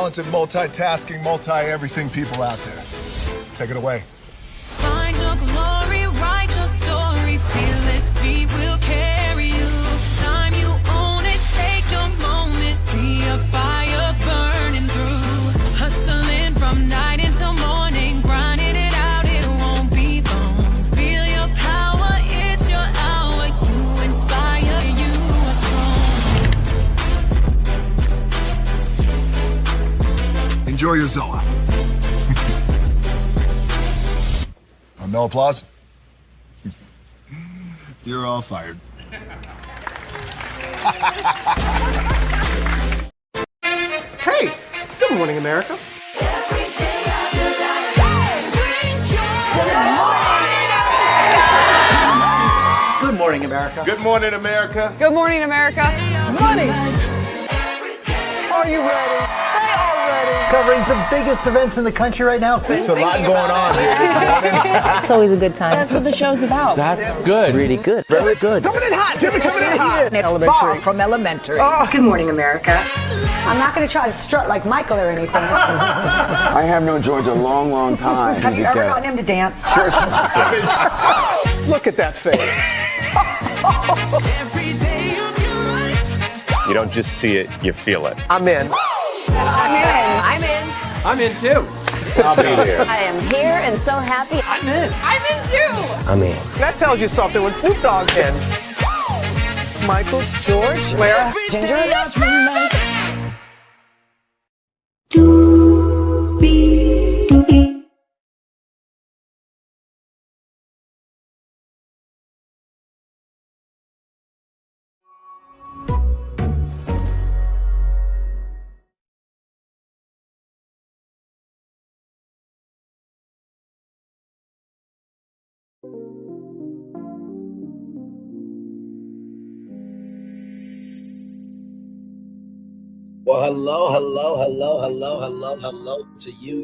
talented, multitasking, multi-everything people out there. Take it away. Find your glory, write your story, fearless, we will carry you. Time you own it, take your moment, be a fire burning through. Hustling from night until morning, grinding it out, it won't be long. Feel your power, it's your hour, you inspire, you are strong. Enjoy your Zoa. No applause? You're all fired. Hey, good morning, America. Good morning, America. Good morning, America. Good morning, America. Money. Are you ready? They are ready. Covering the biggest events in the country right now. There's a lot going on here this morning. It's always a good time. That's what the show's about. That's good. Really good. Very good. Coming in hot. Jimmy coming in hot. It's far from elementary. Good morning, America. I'm not going to try to strut like Michael or anything. I have known George a long, long time. Have you ever gotten him to dance? Look at that face. You don't just see it, you feel it. I'm in. I'm in. I'm in. I'm in too. I'll be here. I am here and so happy. I'm in. I'm in too. I'm in. That tells you something when Snoop Dogg's in. Michael, George, where? Ginger? Well, hello to you,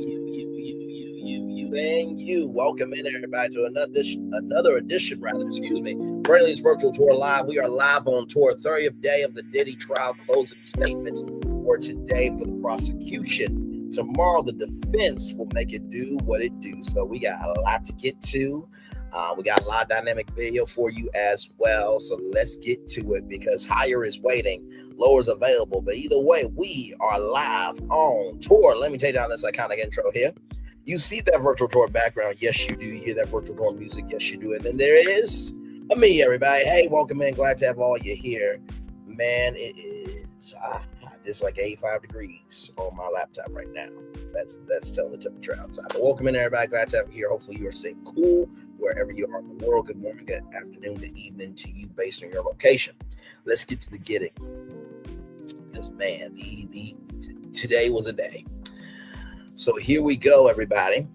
and you. Welcome in, everybody, to another edition, Braylon's Virtual Tour Live. We are live on tour, 30th day of the Diddy trial, closing statements for today for the prosecution. Tomorrow, the defense will make it do what it do. So we got a lot to get to. We got a lot of dynamic video for you as well. So let's get to it because higher is waiting, lower is available. But either way, we are live on tour. Let me take down this iconic intro here. You see that virtual tour background? Yes, you do. You hear that virtual tour music? Yes, you do. And then there is me, everybody. Hey, welcome in. Glad to have all you here. Man, it is just like 85 degrees on my laptop right now. That's telling the temperature outside. But welcome in, everybody. Glad to have you here. Hopefully you are staying cool wherever you are in the world. Good morning, good afternoon, good evening to you based on your location. Let's get to the getting. Because, man, today was a day. So here we go, everybody.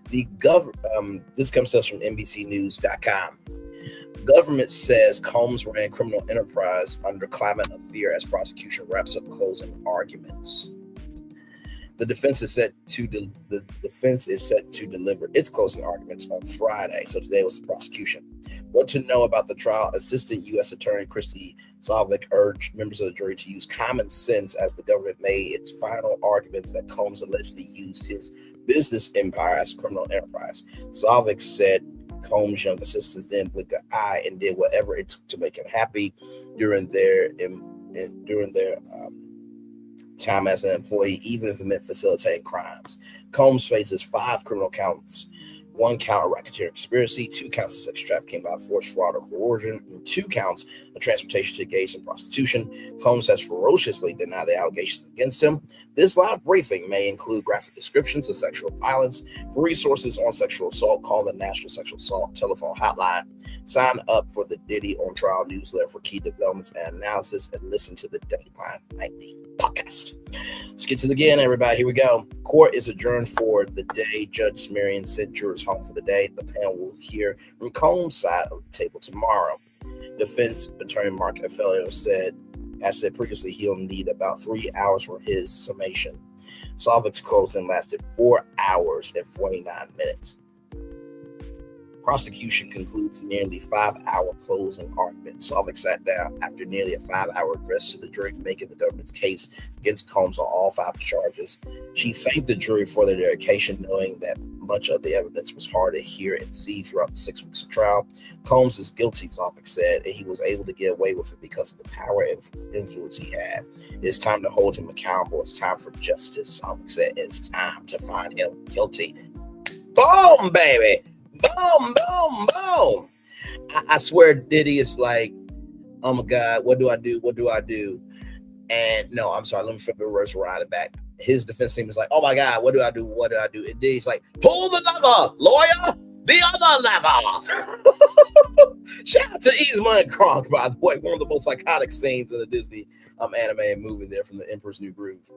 This comes to us from NBCnews.com. Government says Combs ran criminal enterprise under climate of fear as prosecution wraps up closing arguments. The defense is set to deliver its closing arguments on Friday. So today was the prosecution. What to know about the trial? Assistant U.S. Attorney Christy Solvik urged members of the jury to use common sense as the government made its final arguments that Combs allegedly used his business empire as a criminal enterprise. Solvik said Combs' young assistants didn't blink an eye and did whatever it took to make him happy during their time as an employee, even if it meant facilitating crimes. Combs faces 5 criminal counts. 1 count of racketeering conspiracy, 2 counts of sex trafficking by force, fraud, or coercion, and 2 counts of transportation to engage in prostitution. Combs has ferociously denied the allegations against him. This live briefing may include graphic descriptions of sexual violence. For resources on sexual assault, call the National Sexual Assault Telephone Hotline. Sign up for the Diddy on Trial newsletter for key developments and analysis, and listen to the Dateline Nightly podcast. Let's get to the again, everybody. Here we go. Court is adjourned for the day. Judge Marion sent jurors home for the day. The panel will hear from Combs' side of the table tomorrow. Defense attorney Mark Affelio has said previously he'll need about 3 hours for his summation. Solvik's closing lasted 4 hours and 49 minutes. Prosecution concludes nearly 5-hour closing argument. Solvik sat down after nearly a 5-hour address to the jury, making the government's case against Combs on all 5 charges. She thanked the jury for their dedication, knowing that much of the evidence was hard to hear and see throughout the 6 weeks of trial. Combs is guilty, Solvik said, and he was able to get away with it because of the power and influence he had. It's time to hold him accountable. It's time for justice, Solvik said. It's time to find him guilty. Boom, baby. Boom, boom, boom. I swear Diddy is like, oh my God, what do I do? What do I do? And no, I'm sorry, let me flip the reverse around it back. His defense team is like, oh my God, what do I do? What do I do? And Diddy's like, pull the lever, lawyer, the other lever. Shout out to Ease Money Kronk, by the way, one of the most iconic scenes in the Disney anime movie there from The Emperor's New Groove.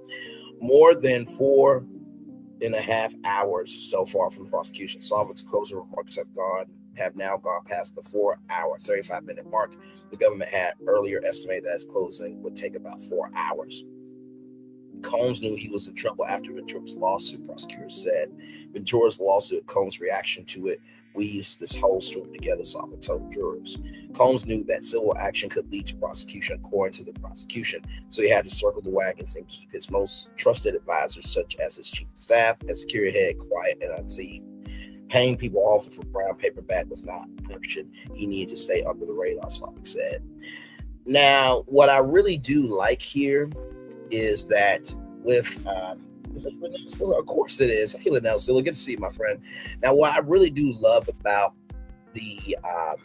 More than 4.5 hours so far from the prosecution. Solvik's closing remarks have now gone past the 4-hour, 35-minute mark. The government had earlier estimated that his closing would take about 4 hours. Combs knew he was in trouble after Ventura's lawsuit, prosecutors said. Ventura's lawsuit, Combs' reaction to it, weaves this whole story together, Solvik told jurors. Combs knew that civil action could lead to prosecution, according to the prosecution, so he had to circle the wagons and keep his most trusted advisors, such as his chief of staff and security head, quiet and unseen. Paying people off for brown paper bag was not an option. He needed to stay under the radar, Solvik said. Now, what I really do like here is that with is it Linnell Stiller? Of course it is. Hey, Linnell Stiller, good to see you, my friend. Now, what I really do love about the of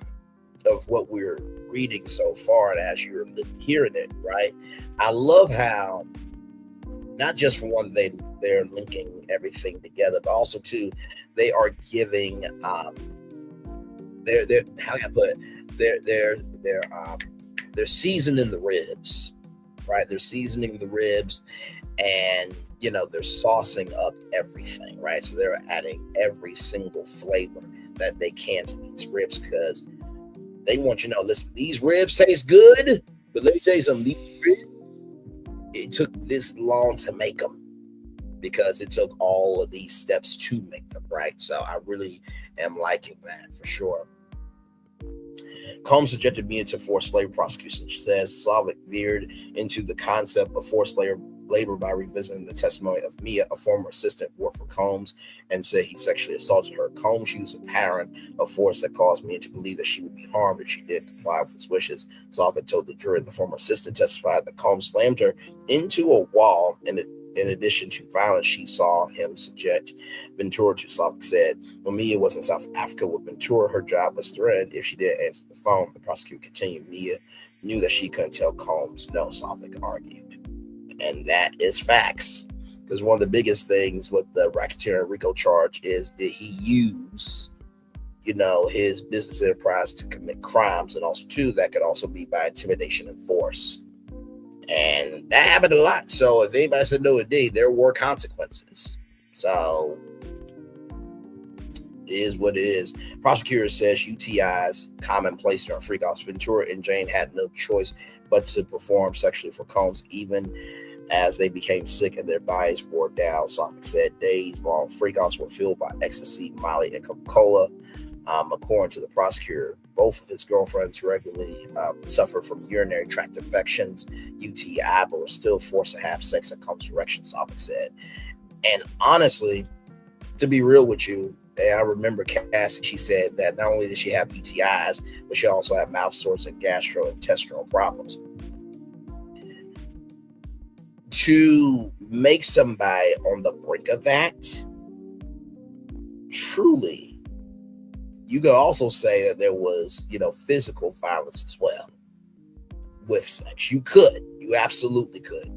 what we're reading so far, and as you're hearing it, right? I love how not just for one, they're linking everything together, but also too, they are giving they're how can I put it? They're seasoning the ribs. Right, they're seasoning the ribs, and they're saucing up everything. Right, so they're adding every single flavor that they can to these ribs because they want you to know. Listen, these ribs taste good, but let me tell you something. These ribs, it took this long to make them because it took all of these steps to make them. Right, so I really am liking that for sure. Combs subjected me into forced labor prosecution. She says Solvik veered into the concept of forced labor by revisiting the testimony of Mia, a former assistant who worked for Combs, and said he sexually assaulted her. Combs used a pattern of force that caused Mia to believe that she would be harmed if she didn't comply with his wishes. Solvik told the jury the former assistant testified that Combs slammed her into a wall, and in addition to violence, she saw him subject Ventura to. Solvik said, when Mia was in South Africa with Ventura, her job was threatened if she didn't answer the phone. The prosecutor continued. Mia knew that she couldn't tell Combs no, Solvik argued. And that is facts. Because one of the biggest things with the racketeering RICO charge is, did he use, his business enterprise to commit crimes? And also, too, that could also be by intimidation and force. And that happened a lot. So if anybody said no, it did, there were consequences. So it is what it is. Prosecutor says UTIs commonplace during freak-offs. Ventura and Jane had no choice but to perform sexually for Combs, even as they became sick and their bodies wore down. Solvik said days-long freak-offs were fueled by ecstasy, Molly, and Coca-Cola. According to the prosecutor, both of his girlfriends regularly suffer from urinary tract infections, UTI, but were still forced to have sex at Combs' direction, Solvik said. And honestly, to be real with you, and I remember Cassie, she said that not only did she have UTIs, but she also had mouth sores and gastrointestinal problems. To make somebody on the brink of that, truly, you could also say that there was, physical violence as well with sex. You absolutely could.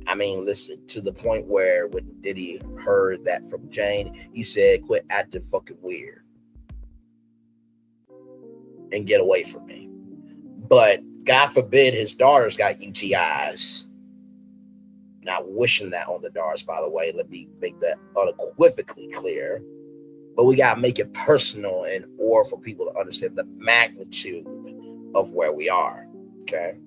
I mean, listen, to the point where when Diddy heard that from Jane, he said, quit acting fucking weird and get away from me. But God forbid his daughters got UTIs. Not wishing that on the daughters, by the way. Let me make that unequivocally clear. But we got to make it personal in order for people to understand the magnitude of where we are. Okay.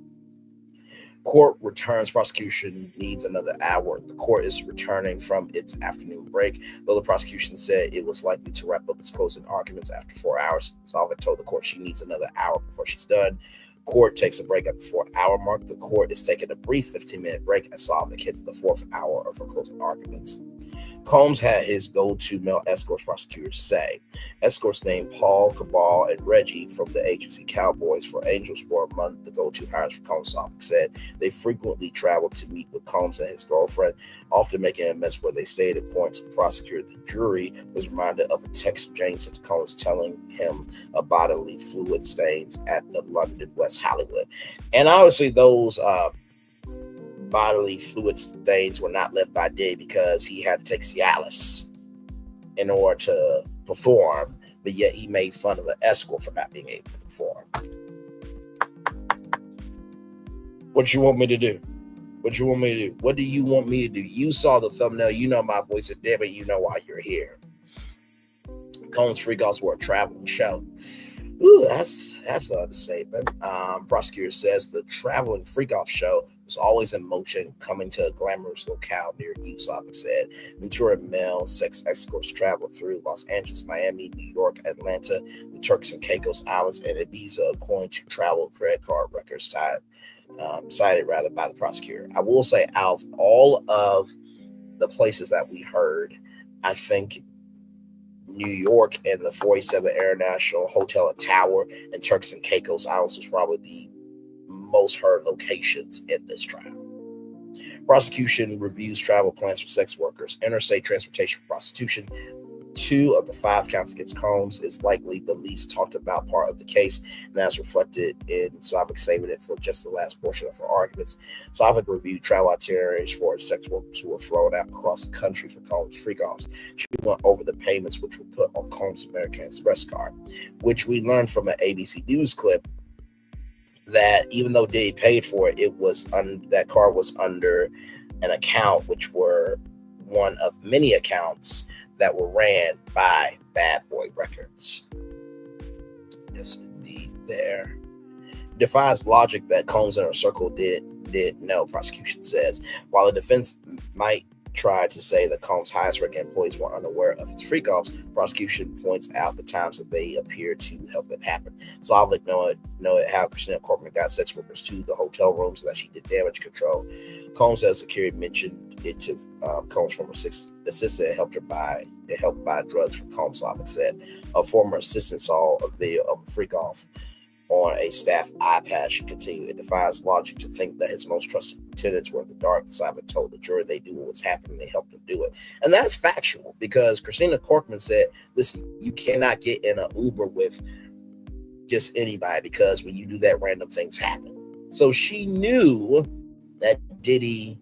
Court returns. Prosecution needs another hour. The court is returning from its afternoon break, though the prosecution said it was likely to wrap up its closing arguments after 4 hours. Sullivan told the court she needs another hour before she's done. Court takes a break at the 4 hour mark. The court is taking a brief 15-minute break as Sullivan hits the 4th hour of her closing arguments. Combs had his go-to male escorts, prosecutors say. Escorts named Paul, Cabal, and Reggie from the agency Cowboys for Angels were among the go-to hires for Combs. Sullivan said they frequently traveled to meet with Combs and his girlfriend, often making a mess where they stayed. According to the prosecutor, the jury was reminded of a text Jane sent to Combs telling him of bodily fluid stains at the London West Hollywood. And obviously those bodily fluid stains were not left by Diddy because he had to take Cialis in order to perform, but yet he made fun of an escort for not being able to perform. What you want me to do? What you want me to do? What do you want me to do? You saw the thumbnail. You know my voice, and damn it, you know why you're here. Combs Freakoffs were a traveling show. Ooh, that's an understatement. Prosecutor says the traveling freak-off show was always in motion, coming to a glamorous locale near you, Sullivan said. Ventura male sex escorts traveled through Los Angeles, Miami, New York, Atlanta, the Turks and Caicos Islands, and Ibiza, according to travel credit card records cited by the prosecutor. I will say, out of all of the places that we heard, I think New York and the 47 International Hotel and Tower and Turks and Caicos Islands was probably the most heard locations in this trial. Prosecution reviews travel plans for sex workers, interstate transportation for prostitution. 2 of the 5 counts against Combs is likely the least talked about part of the case, and that's reflected in Savik saving it for just the last portion of her arguments. Savik reviewed travel itineraries for sex workers who were flown out across the country for Combs freak-offs. She went over the payments which were put on Combs' American Express card, which we learned from an ABC News clip that even though Diddy paid for it, that card was under an account which were one of many accounts that were ran by Bad Boy Records. Yes, indeed, there. Defies logic that Combs and her circle did know, prosecution says. While the defense might try to say that Combs' highest-ranking employees were unaware of his freak-offs, prosecution points out the times that they appear to help it happen. Sullivan know how Christina Corcoran got sex workers to the hotel room so that she did damage control. Combs says security mentioned it to Combs' former assistant and helped buy drugs from Combs. Sullivan said a former assistant saw a video of a freak-off on a staff iPad. She continued, it defies logic to think that his most trusted lieutenants were in the dark. Simon told the jury they knew what was happening. They helped him do it. And that's factual because Christina Corcoran said, listen, you cannot get in an Uber with just anybody because when you do that, random things happen. So she knew that Diddy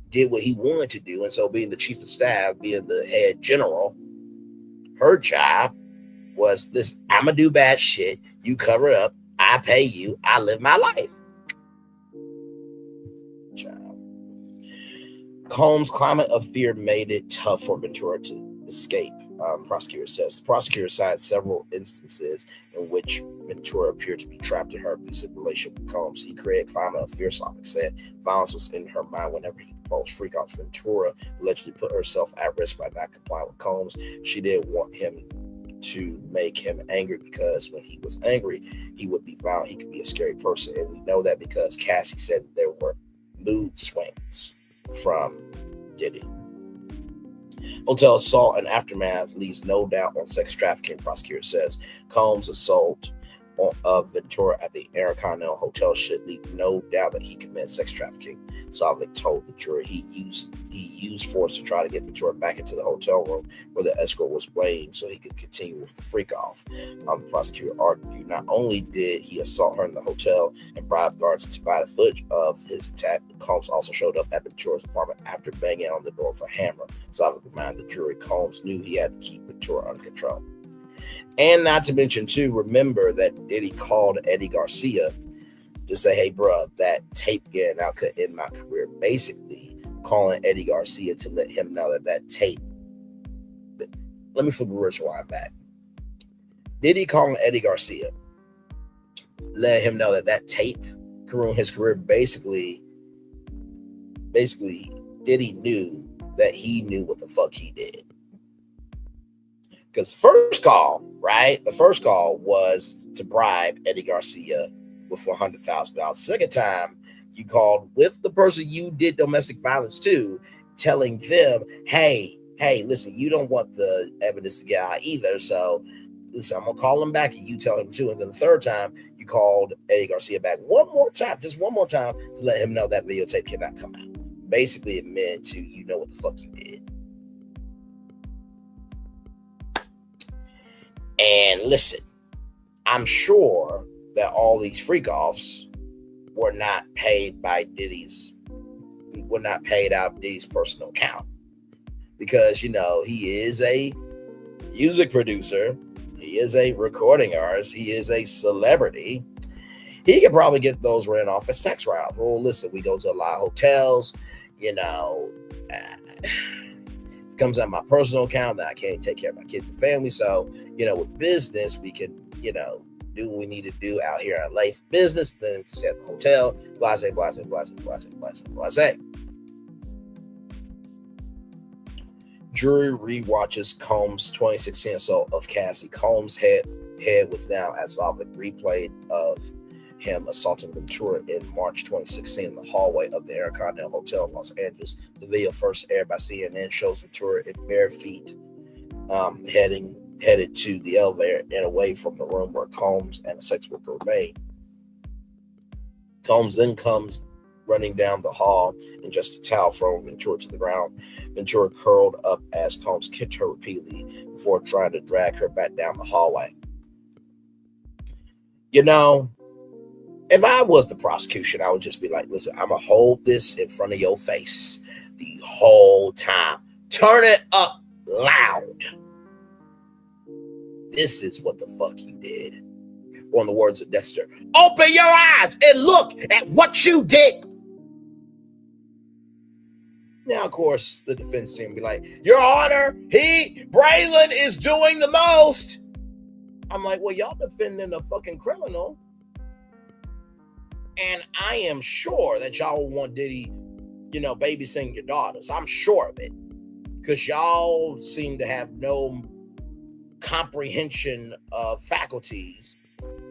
did what he wanted to do. And so being the chief of staff, being the head general, her job was this, I'm going to do bad shit. You cover it up. I pay you. I live my life. Child. Combs' climate of fear made it tough for Ventura to escape. Prosecutor says. The prosecutor cited several instances in which Ventura appeared to be trapped in her abusive relationship with Combs. He created a climate of fear, Sullivan said. Violence was in her mind whenever he proposed freak-offs. Ventura allegedly put herself at risk by not complying with Combs. She didn't want him to make him angry because when he was angry, he would be violent. He could be a scary person. And we know that because Cassie said that there were mood swings from Diddy. Hotel assault and aftermath leaves no doubt on sex trafficking, prosecutor says. Combs' assault of Ventura at the Intercontinental Hotel should leave no doubt that he committed sex trafficking. Sullivan told the jury he used force to try to get Ventura back into the hotel room where the escort was blamed so he could continue with the freak-off. The prosecutor argued not only did he assault her in the hotel and bribe guards to buy the footage of his attack, Combs also showed up at Ventura's apartment after banging on the door with a hammer. Sullivan reminded the jury Combs knew he had to keep Ventura under control. And not to mention, too, remember that Diddy called Eddie Garcia to say, hey, bro, that tape getting out could end my career. Basically, calling Eddie Garcia to let him know that tape. Let me flip the words while I'm back. Diddy calling Eddie Garcia, let him know that tape could ruin his career. Basically, basically Diddy knew that he knew what the fuck he did. Because the first call was to bribe Eddie Garcia with $400,000. Second time, you called with the person you did domestic violence to, telling them, hey, listen, you don't want the evidence to get out either. So, listen, I'm going to call him back and you tell him too. And then the third time, you called Eddie Garcia back just one more time to let him know that videotape cannot come out. Basically, it meant to, you know what the fuck you did. And listen, I'm sure that all these freak-offs were not paid out of Diddy's personal account. Because, you know, he is a music producer. He is a recording artist. He is a celebrity. He could probably get those written off as tax write-offs. Well, listen, we go to a lot of hotels, you know, comes out of my personal account that I can't take care of my kids and family. So, you know, with business, we can, you know, do what we need to do out here in LA for business. Then we can stay at the hotel, blase. Jury rewatches Combs' 2016 assault of Cassie. Combs' head was now as violent replayed of him assaulting Ventura in March 2016 in the hallway of the Intercontinental Hotel in Los Angeles. The video, first aired by CNN, shows Ventura in bare feet headed to the elevator and away from the room where Combs and a sex worker remained. Combs then comes running down the hall in just a towel, throwing Ventura to the ground. Ventura curled up as Combs kicked her repeatedly before trying to drag her back down the hallway. You know, if I was the prosecution, I would just be like, listen, I'm going to hold this in front of your face the whole time. Turn it up loud. This is what the fuck you did. Or in the words of Dexter, open your eyes and look at what you did. Now, of course, the defense team be like, Your Honor, Braylon is doing the most. I'm like, well, y'all defending a fucking criminal. And I am sure that y'all want Diddy, you know, babysitting your daughters. I'm sure of it. Because y'all seem to have no comprehension of faculties,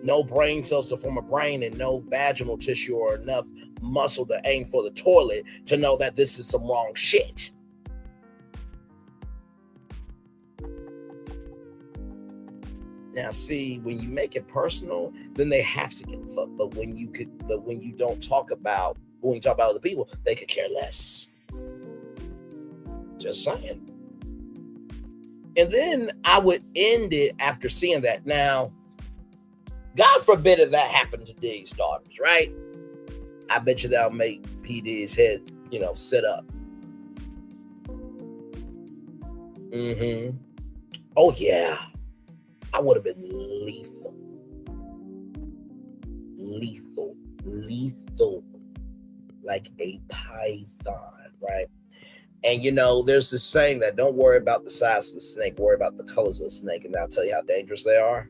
no brain cells to form a brain, and no vaginal tissue or enough muscle to aim for the toilet to know that this is some wrong shit. Now, see, when you make it personal, then they have to give a fuck. But when you talk about other people, they could care less. Just saying. And then I would end it after seeing that. Now, God forbid if that happened to Diddy's daughters, right? I bet you that'll make P. Diddy's head, you know, sit up. Oh, yeah. I would have been lethal. Like a python, right? And, you know, there's this saying that don't worry about the size of the snake, worry about the colors of the snake, and I'll tell you how dangerous they are.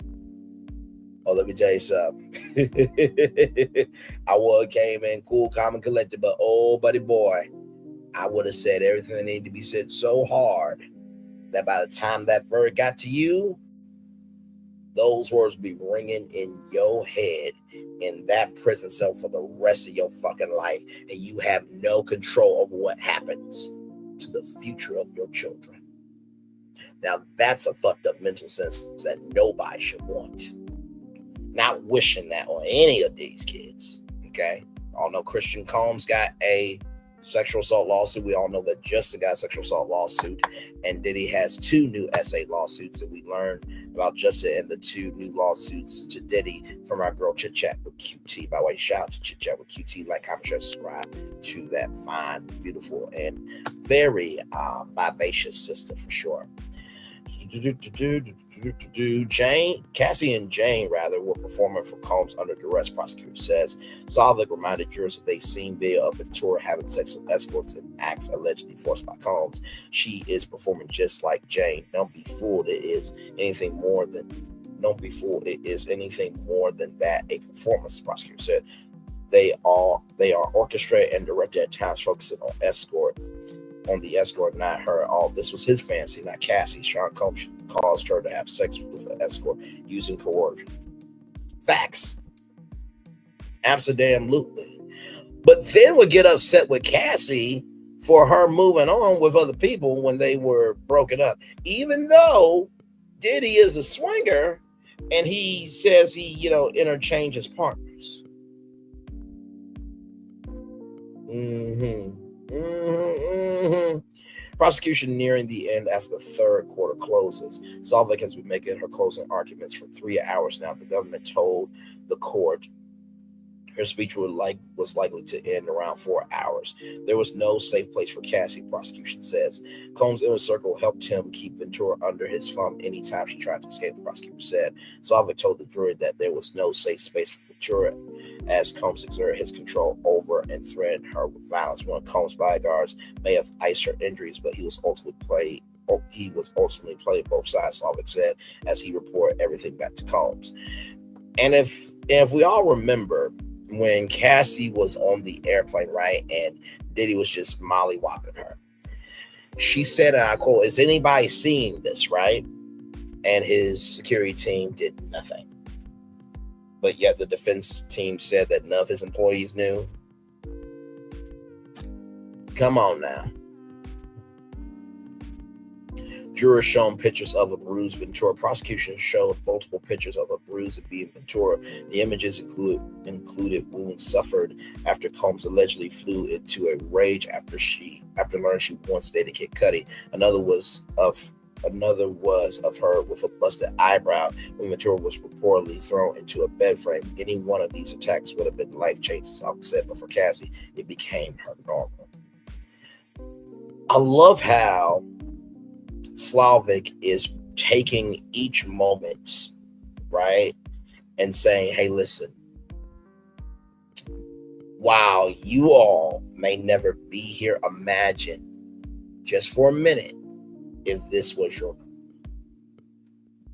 Oh, let me tell you something. I would have came in cool, calm, and collected, but oh, buddy boy, I would have said everything that needed to be said so hard that by the time that verdict got to you, those words be ringing in your head in that prison cell for the rest of your fucking life, and you have no control over what happens to the future of your children. Now, that's a fucked up mental sense that nobody should want. Not wishing that on any of these kids, okay? All know Christian Combs got a sexual assault lawsuit. We all know that Justin got a sexual assault lawsuit, and Diddy has 2 new SA lawsuits, and we learned about Justin and the 2 new lawsuits to Diddy from our girl Chit Chat with QT. By the way, shout out to Chit Chat with QT. Like, comment, share, subscribe to that fine, beautiful, and very vivacious sister for sure. Cassie and Jane were performing for Combs under duress, prosecutor says. Solvik reminded jurors that they seen video of Ventura having sex with escorts and acts allegedly forced by Combs. She is performing just like Jane. Don't be fooled. It is anything more than that, a performance, the prosecutor said. They are orchestrated and directed at times, focusing on the escort, not her. All this was his fancy, not Cassie. Sean Combs caused her to have sex with an escort using coercion. Facts. Absolutely. But then would get upset with Cassie for her moving on with other people when they were broken up. Even though Diddy is a swinger and he says he, interchanges partners. Prosecution nearing the end as the third quarter closes. Solvik has been making her closing arguments for 3 hours now. The government told the court her speech was likely to end around 4 hours. There was no safe place for Cassie, prosecution says. Combs' inner circle helped him keep Ventura under his thumb anytime she tried to escape, the prosecutor said. Solvik told the jury that there was no safe space for Ventura as Combs exerted his control over and threatened her with violence. One of Combs' bodyguards may have iced her injuries, but he was ultimately playing both sides, Solvik said, as he reported everything back to Combs. And if we all remember, when Cassie was on the airplane, right, and Diddy was just mollywopping her, she said, and I quote, "Is anybody seeing this?" Right? And his security team did nothing. But yet the defense team said that none of his employees knew. Come on now. Jurors shown pictures of a bruised Ventura. Prosecution showed multiple pictures of a bruised and beaten Ventura. The images included wounds suffered after Combs allegedly flew into a rage after learning she once dated Kid Cudi. Another was of her with a busted eyebrow when Ventura was reportedly thrown into a bed frame. Any one of these attacks would have been life-changing, Solvik said, but for Cassie, it became her normal. I love how Solvik is taking each moment, right, and saying, hey, listen, while you all may never be here, imagine just for a minute if this was your mom.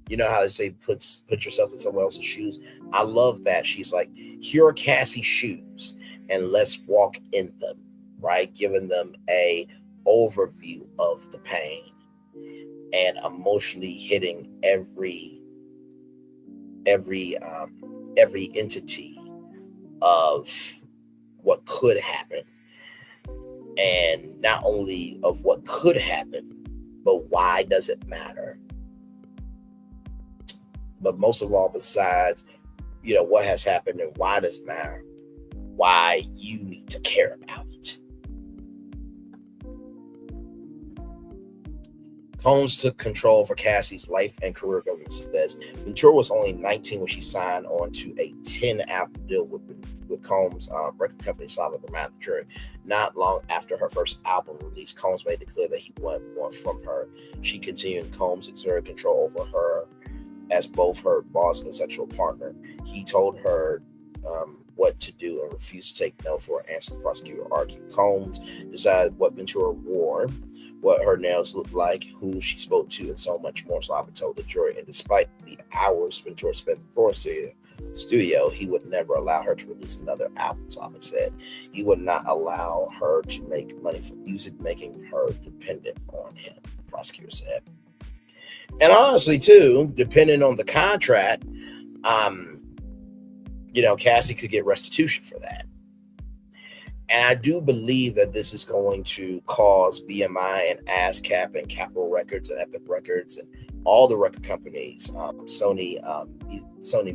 You know how they say put yourself in someone else's shoes? I love that. She's like, here are Cassie's shoes and let's walk in them, right? Giving them a overview of the pain and emotionally hitting every entity of what could happen, and not only of what could happen, but why does it matter? But most of all, besides, what has happened and why does it matter? Why you need to care about it. Combs took control for Cassie's life and career, government says. Ventura was only 19 when she signed on to a 10-album deal with Combs' record company, Solvik, reminded the jury. Not long after her first album release, Combs made it clear that he wanted more from her. She continued. Combs exerted control over her as both her boss and sexual partner. He told her what to do and refused to take no for an answer, the prosecutor argued. Combs decided what Ventura wore, what her nails looked like, who she spoke to, and so much more, Solvik told the jury. And despite the hours Ventura spent in the studio, he would never allow her to release another album, Solvik said. He would not allow her to make money from music, making her dependent on him, the prosecutor said. And honestly, too, depending on the contract, Cassie could get restitution for that. And I do believe that this is going to cause BMI and ASCAP and Capitol Records and Epic Records and all the record companies, Sony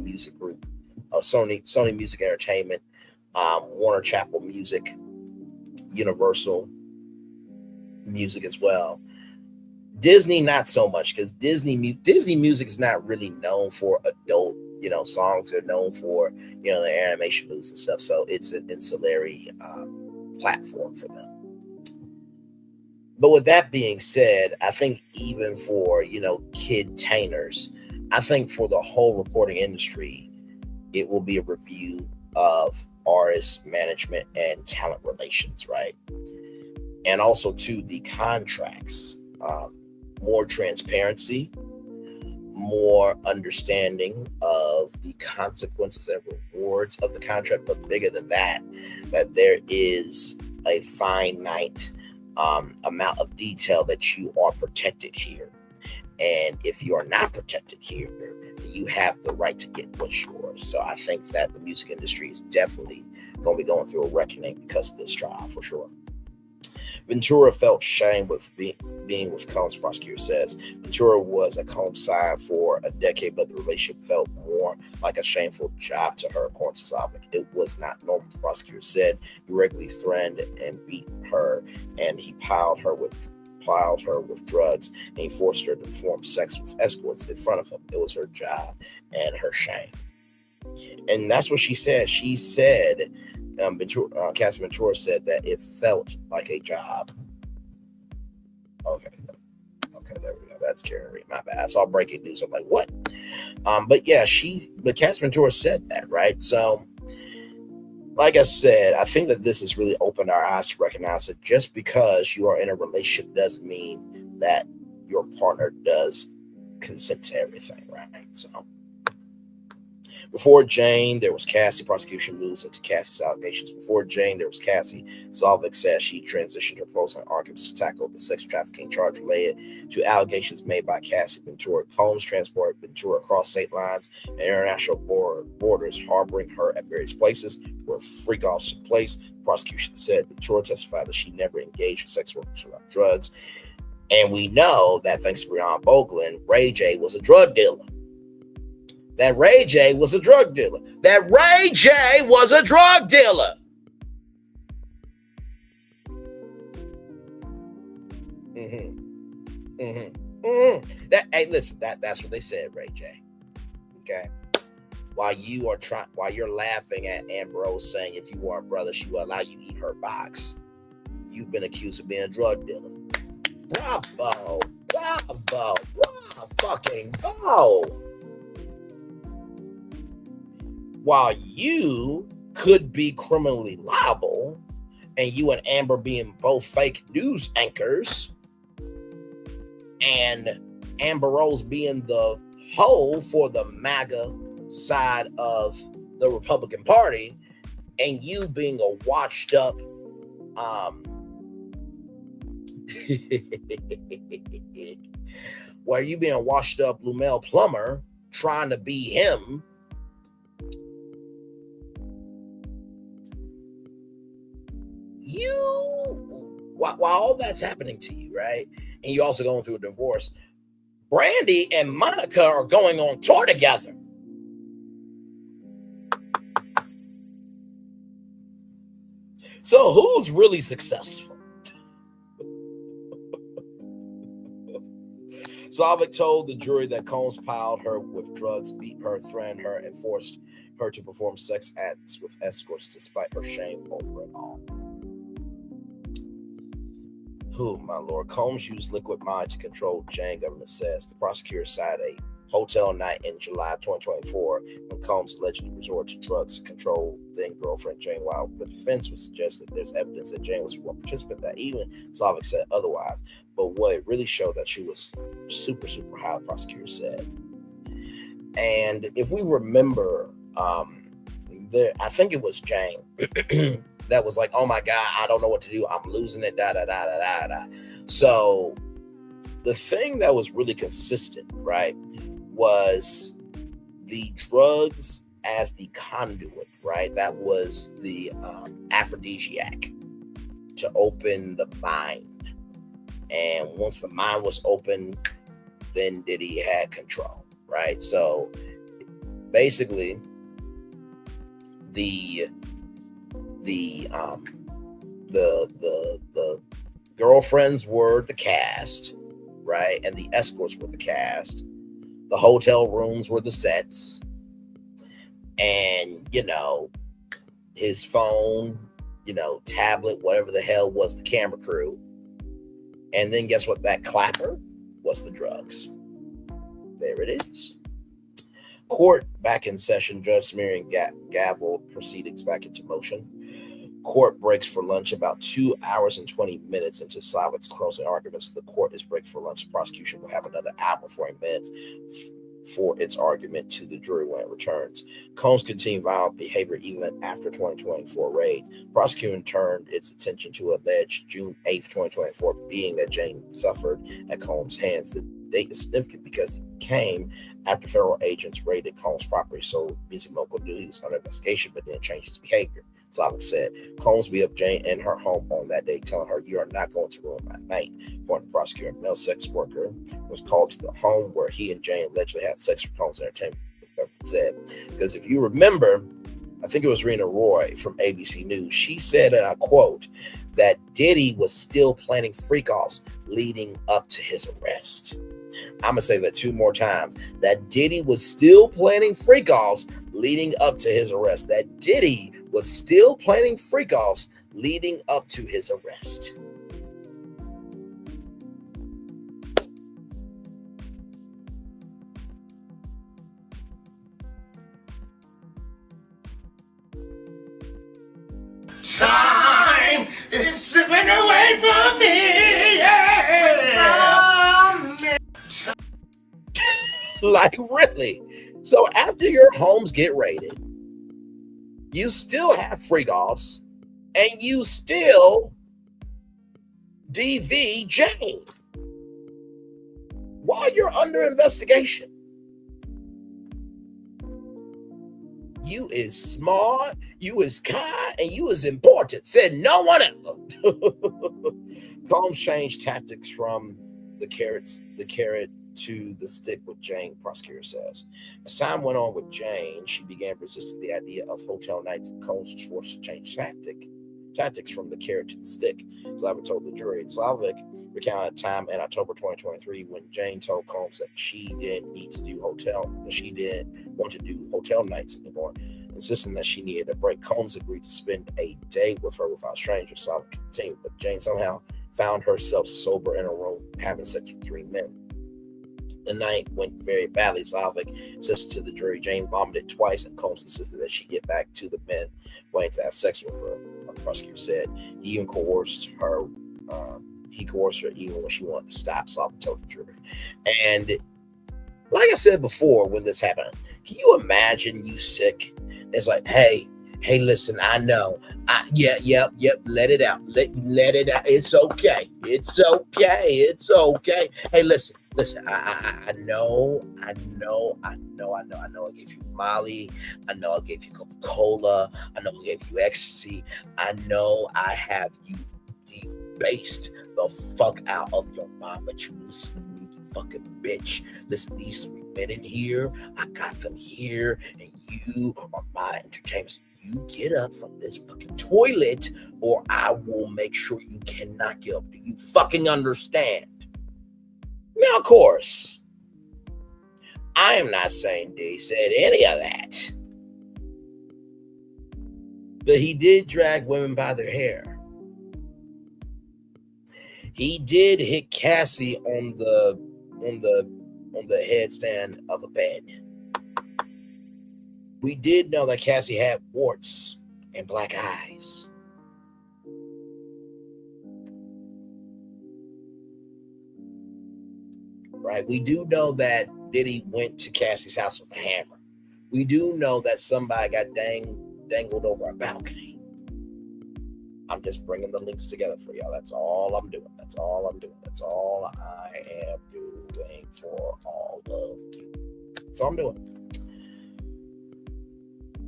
Music Group, Sony Music Entertainment, Warner Chappell Music, Universal Music as well. Disney, not so much, because Disney music is not really known for adult, songs. They're known for, their animation movies and stuff. So it's an ancillary platform for them. But with that being said, I think even for, kid-tainers, I think for the whole recording industry, it will be a review of artist management and talent relations, right? And also to the contracts, more transparency, more understanding of the consequences and rewards of the contract, but bigger than that, that there is a finite amount of detail that you are protected here. And if you are not protected here, you have the right to get what's yours. So I think that the music industry is definitely going to be going through a reckoning because of this trial, for sure. Ventura felt shame with being with Combs, prosecutor says. Ventura was at Combs' side for a decade, but the relationship felt more like a shameful job to her, according to Salvik. It was not normal, the prosecutor said. He regularly threatened and beat her, and he plowed her with drugs, and he forced her to perform sex with escorts in front of him. It was her job and her shame. And that's what she said. She said, Cassie Ventura said that it felt like a job. Okay, there we go. That's Carrie. My bad. I saw breaking news. I'm like, what? But Cassie Ventura said that, right? So, like I said, I think that this has really opened our eyes to recognize that just because you are in a relationship doesn't mean that your partner does consent to everything, right? So, before Jane, there was Cassie. Prosecution moves into Cassie's allegations. Before Jane, there was Cassie. Salvik says she transitioned her closing arguments to tackle the sex trafficking charge related to allegations made by Cassie Ventura. Combs transported Ventura across state lines and international borders, harboring her at various places where freak-offs took place. The prosecution said Ventura testified that she never engaged with sex workers without drugs. And we know that thanks to Breon Boglin, Ray J was a drug dealer. That Ray J was a drug dealer. Hey, listen, that's what they said, Ray J. Okay. While you're laughing at Ambrose saying if you weren't brother, she will allow you to eat her box. You've been accused of being a drug dealer. Bravo. Fucking bravo. While you could be criminally liable, and you and Amber being both fake news anchors, and Amber Rose being the hoe for the MAGA side of the Republican Party, and you being a washed up where you being a washed up Lumel Plummer trying to be him. While all that's happening to you, right? And you're also going through a divorce, Brandy and Monica are going on tour together. So who's really successful? Salvik told the jury that Combs piled her with drugs, beat her, threatened her, and forced her to perform sex acts with escorts despite her shame over it all. Oh, my Lord. Combs used liquid mind to control Jane, government says. The prosecutor cited a hotel night in July 2024 when Combs allegedly resorted to drugs to control then-girlfriend Jane, while the defense would suggest that there's evidence that Jane was one participant that even Salvik said otherwise. But what it really showed that she was super, super high, the prosecutor said. And if we remember, I think it was Jane that was like, oh my God, I don't know what to do. I'm losing it, So the thing that was really consistent, right, was the drugs as the conduit, right? That was the aphrodisiac to open the mind. And once the mind was open, then Diddy had control, right? So basically, the girlfriends were the cast, right? And the escorts were the cast. The hotel rooms were the sets. And, his phone, tablet, whatever the hell was the camera crew. And then guess what? That clapper was the drugs. There it is. Court back in session. Judge Samirian gaveled proceedings back into motion. Court breaks for lunch about 2 hours and 20 minutes into Salvik's closing arguments. The court is break for lunch. The prosecution will have another hour and 40 minutes for its argument to the jury when it returns. Combs continued violent behavior even after 2024 raids. Prosecution turned its attention to alleged June 8th, 2024 beating that Jane suffered at Combs' hands. The date is significant because it came after federal agents raided Combs' property, so music mogul knew he was under investigation but didn't change his behavior. Slavic said Combs beat up Jane in her home on that day, telling her, "You are not going to room at night." According to the prosecutor, a male sex worker was called to the home where he and Jane allegedly had sex for Combs' entertainment, said. Because if you remember, I think it was Rena Roy from ABC News, she said, and I quote, that Diddy was still planning freak-offs leading up to his arrest. I'm going to say that 2 more times. That Diddy was still planning freak-offs leading up to his arrest. That Diddy was still planning freak-offs leading up to his arrest. Time is slipping away from me. Like, really? So after your homes get raided, you still have freak-offs and you still DV Jane while you're under investigation. You is smart, you is kind, and you is important, said no one ever. Combs changed tactics from the carrot to the stick with Jane, prosecutor says. As time went on with Jane, she began resisting the idea of hotel nights, and Combs was forced to change tactics from the carrot to the stick. Slavic told the jury. Slavic recounted a time in October 2023 when Jane told Combs that she didn't want to do hotel nights anymore, insisting that she needed a break. Combs agreed to spend a day with her without strangers. Slavic continued, but Jane somehow found herself sober in a room having sex with 3 men. The night went very badly. Slavic insisted to the jury Jane vomited twice, and Combs insisted that she get back to the men waiting to have sex with her. The prosecutor said he even coerced her. He coerced her even when she wanted to stop. Slavic told the jury. And like I said before, when this happened, can you imagine you sick? It's like, hey, listen, I know. Yep, let it out. Let it out. It's okay. Hey, listen, I know I gave you Molly. I know I gave you Coca-Cola. I know I gave you ecstasy. I know I have you debased the fuck out of your mind, but you listen to me, you fucking bitch. Listen, these 3 men in here, I got them here, and you are my entertainment. You get up from this fucking toilet, or I will make sure you cannot get up. Do you fucking understand? Now, of course, I am not saying Diddy said any of that, but he did drag women by their hair. He did hit Cassie on the headstand of a bed. We did know that Cassie had warts and black eyes. Right? We do know that Diddy went to Cassie's house with a hammer. We do know that somebody got dangled over a balcony. I'm just bringing the links together for y'all. That's all I'm doing. That's all I am doing for all of you. That's all I'm doing.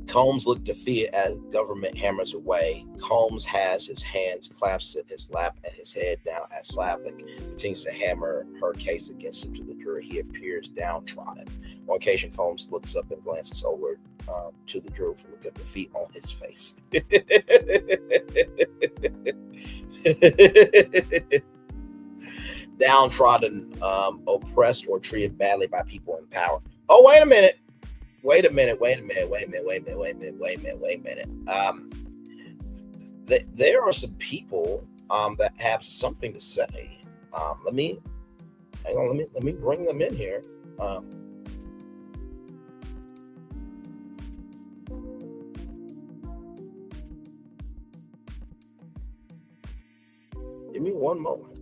Combs looked defeated as government hammers away. Combs has his hands clasped in his lap and his head down as Slavic continues to hammer her case against him to the jury. He appears downtrodden. On occasion, Combs looks up and glances over to the jury for a look at defeat on his face. Downtrodden, oppressed, or treated badly by people in power. Oh, wait a minute. There are some people that have something to say. Let me bring them in here. Give me one moment.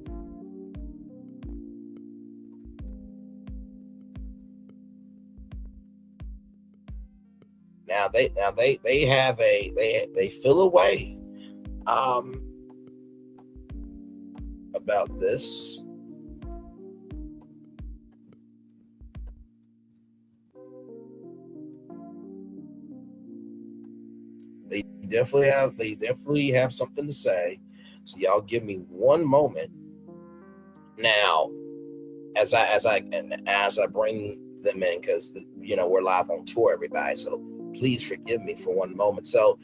Now they have they feel a way about this. They definitely have something to say. So y'all give me one moment. Now, as I bring them in, because we're live on tour, everybody. So please forgive me for one moment. So,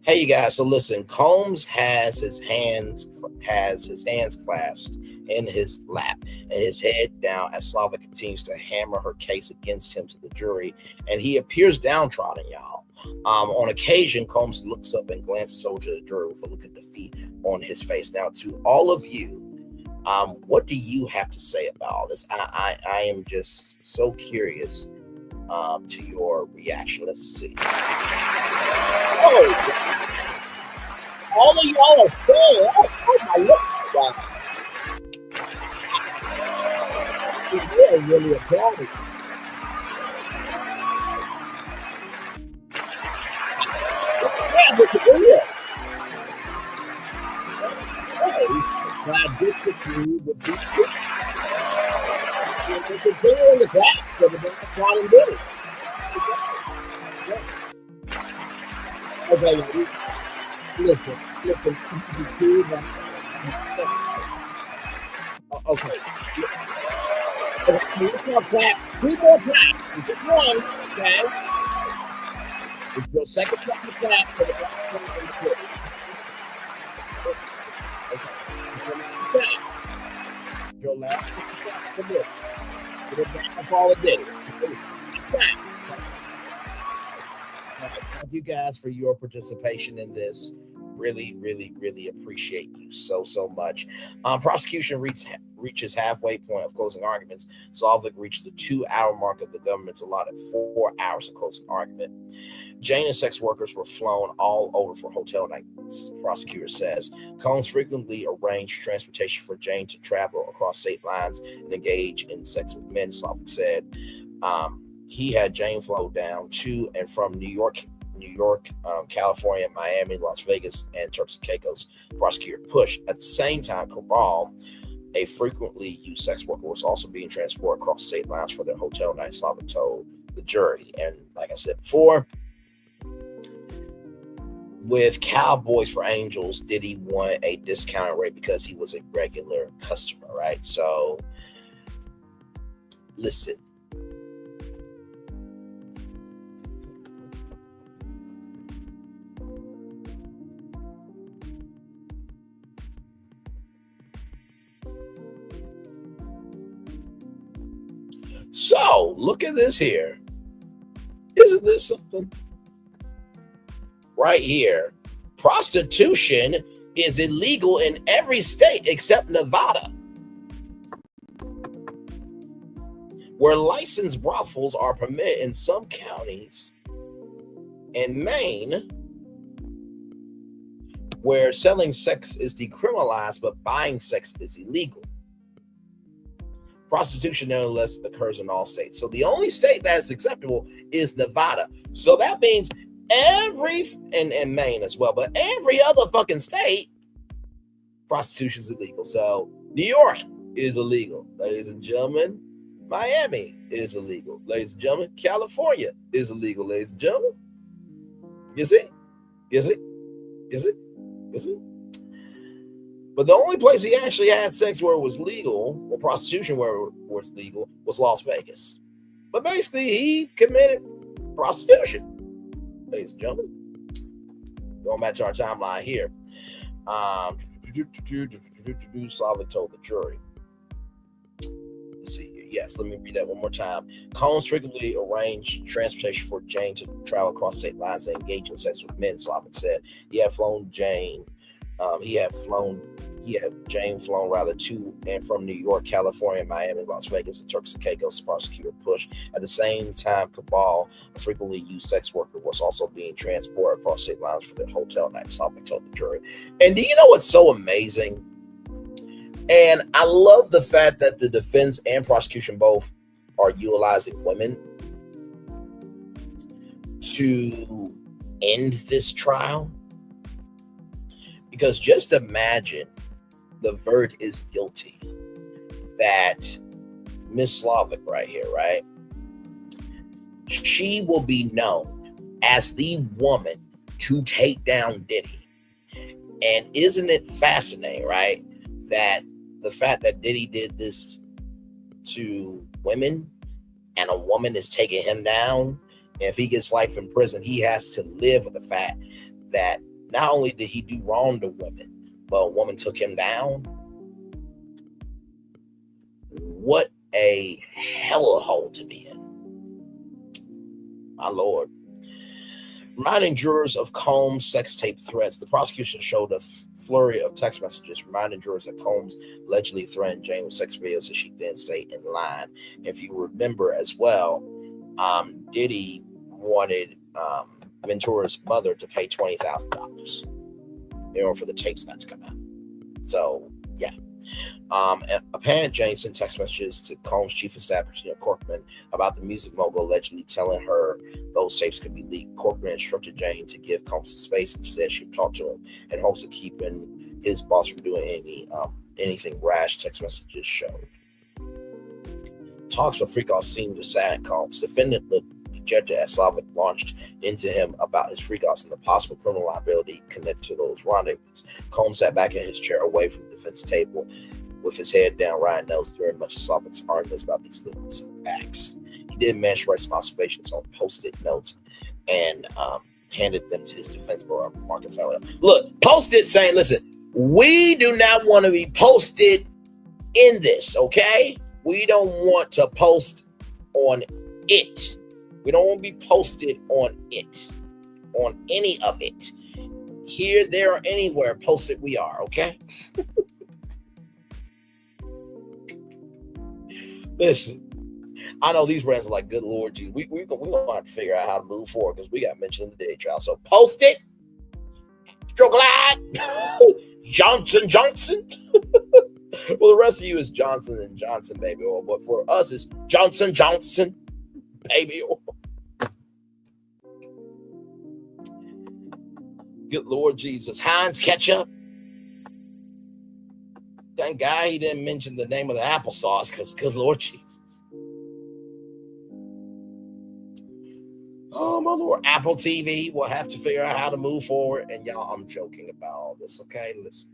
hey, you guys. So listen, Combs has his hands clasped in his lap and his head down as Slava continues to hammer her case against him to the jury, and he appears downtrodden, y'all. On occasion, Combs looks up and glances over to the jury with a look of defeat on his face. Now, to all of you, what do you have to say about all this? I am just so curious to your reaction. Let's see. Oh, all of y'all are saying, oh my God. They're really applauding. Yeah, but I disagree with these people. We're continuing the class for the downtrodden Diddy. Okay, listen. Okay. Let's not clap. 2 more claps. Just one, okay? It's your second clap for the downtrodden Diddy. Okay. Your last for this. It'll back up all it did. Thank you guys for your participation in this. Really, really, really appreciate you so much. Prosecution reaches halfway point of closing arguments. Solvik reached the 2-hour mark of the government's allotted 4 hours of closing argument. Jane and sex workers were flown all over for hotel nights, prosecutor says. Combs frequently arranged transportation for Jane to travel across state lines and engage in sex with men, Solvik said. He had Jane flow down to and from New York, California, Miami, Las Vegas, and Turks and Caicos, prosecutor pushed. At the same time, Cabral, a frequently used sex worker, was also being transported across state lines for their hotel night, Solvik told the jury. And like I said before, with Cowboys for Angels, Diddy won a discounted rate because he was a regular customer, right? So, listen. So, look at this here. Isn't this something? Right here. Prostitution is illegal in every state except Nevada, where licensed brothels are permitted in some counties, and Maine, where selling sex is decriminalized but buying sex is illegal. Prostitution nevertheless occurs in all states. So the only state that's acceptable is Nevada. So that means and Maine as well, but every other fucking state, prostitution is illegal. So New York is illegal, ladies and gentlemen. Miami is illegal, ladies and gentlemen. California is illegal, ladies and gentlemen. You see? But the only place he actually had sex where it was legal, or prostitution where it was legal, was Las Vegas. But basically, he committed prostitution, ladies and gentlemen. Going back to our timeline here. Solvik told the jury. Let's see here. Yes, let me read that one more time. Combs frequently arranged transportation for Jane to travel across state lines and engage in sex with men, Solvik said. He had Jane flown rather to and from New York, California, Miami, Las Vegas, and Turks and Caicos, the prosecutor pushed. At the same time, Cabal, a frequently used sex worker, was also being transported across state lines for their hotel night, Solvik told the jury. And do you know what's so amazing? And I love the fact that the defense and prosecution both are utilizing women. to end this trial? Because just imagine the verdict is guilty, that Miss Slavic right here, right? She will be known as the woman to take down Diddy. And isn't it fascinating, right? That the fact that Diddy did this to women and a woman is taking him down. If he gets life in prison, he has to live with the fact that not only did he do wrong to women, but a woman took him down. What a hellhole to be in. My Lord. Reminding jurors of Combs' sex tape threats, the prosecution showed a flurry of text messages reminding jurors that Combs allegedly threatened Jane with sex videos so she didn't stay in line. If you remember as well, Diddy wanted Ventura's mother to pay $20,000 in order for the tapes not to come out. So, yeah. Apparently, Jane sent text messages to Combs' chief of staff, Christina Corcoran, about the music mogul, allegedly telling her those tapes could be leaked. Corcoran instructed Jane to give Combs some space and said she'd talk to him in hopes of keeping his boss from doing anything rash. Text messages showed. Talks of freak-off seemed to sadden Combs. Defendant looked dejected as Slavic launched into him about his freak-offs and the possible criminal liability connected to those rendezvous. Combs sat back in his chair away from the defense table with his head down, Ryan notes during much of Slavic's arguments about these things acts. He did manage to write some observations on post-it notes and handed them to his defense lawyer, Mark Feller. Look, post-it saying, listen, we do not want to be posted in this, okay? We don't want to post on it. We don't want to be posted on it, on any of it. Here, there, or anywhere posted we are, okay? Listen, I know these brands are like, good Lord, G. We're going to have to figure out how to move forward because we got mentioned in the Diddy trial. So post it. Stroglide. Johnson. Well, the rest of you is Johnson & Johnson baby oil. But for us, it's Johnson baby oil. Good Lord Jesus. Heinz ketchup. Thank God he didn't mention the name of the applesauce because good Lord Jesus. Oh, my Lord. Apple TV will have to figure out how to move forward. And y'all, I'm joking about all this, okay? Listen.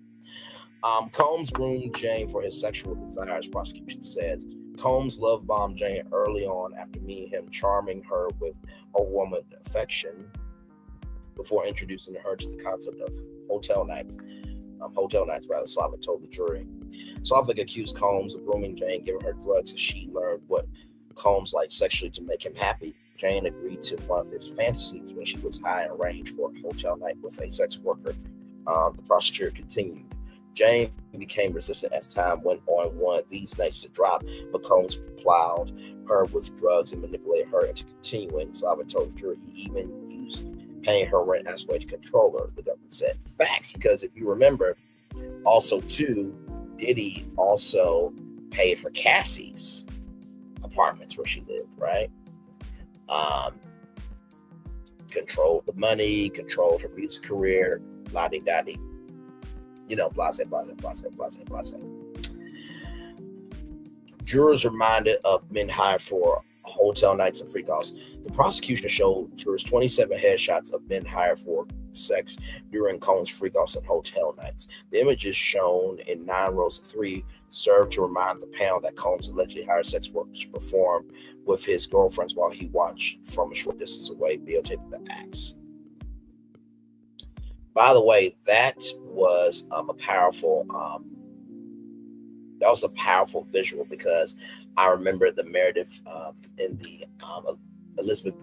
Combs groomed Jane for his sexual desires, prosecution says. Combs love bombed Jane early on after meeting him, charming her with a woman affection before introducing her to the concept of hotel nights. Slavic told the jury. Slavic accused Combs of grooming Jane, giving her drugs as she learned what Combs liked sexually to make him happy. Jane agreed to one of his fantasies when she was high and arranged for a hotel night with a sex worker. The prosecutor continued. Jane became resistant as time went on, wanted these nights to drop, but Combs plowed her with drugs and manipulated her into continuing. Slavic told the jury he even used paying her rent as a way to control her, the government said. Facts, because if you remember, also too, Diddy also paid for Cassie's apartments where she lived, right? Controlled the money, controlled her music career, la-di-da-di. You know, blase. Jurors reminded of men hired for hotel nights and freak-offs. The prosecution showed jurors 27 headshots of men hired for sex during Combs' freak-offs and hotel nights. The images shown in 9 rows of 3 served to remind the panel that Combs allegedly hired sex workers to perform with his girlfriends while he watched from a short distance away, videotaping the acts. By the way, that was a powerful visual because I remember the Meredith in the Elizabeth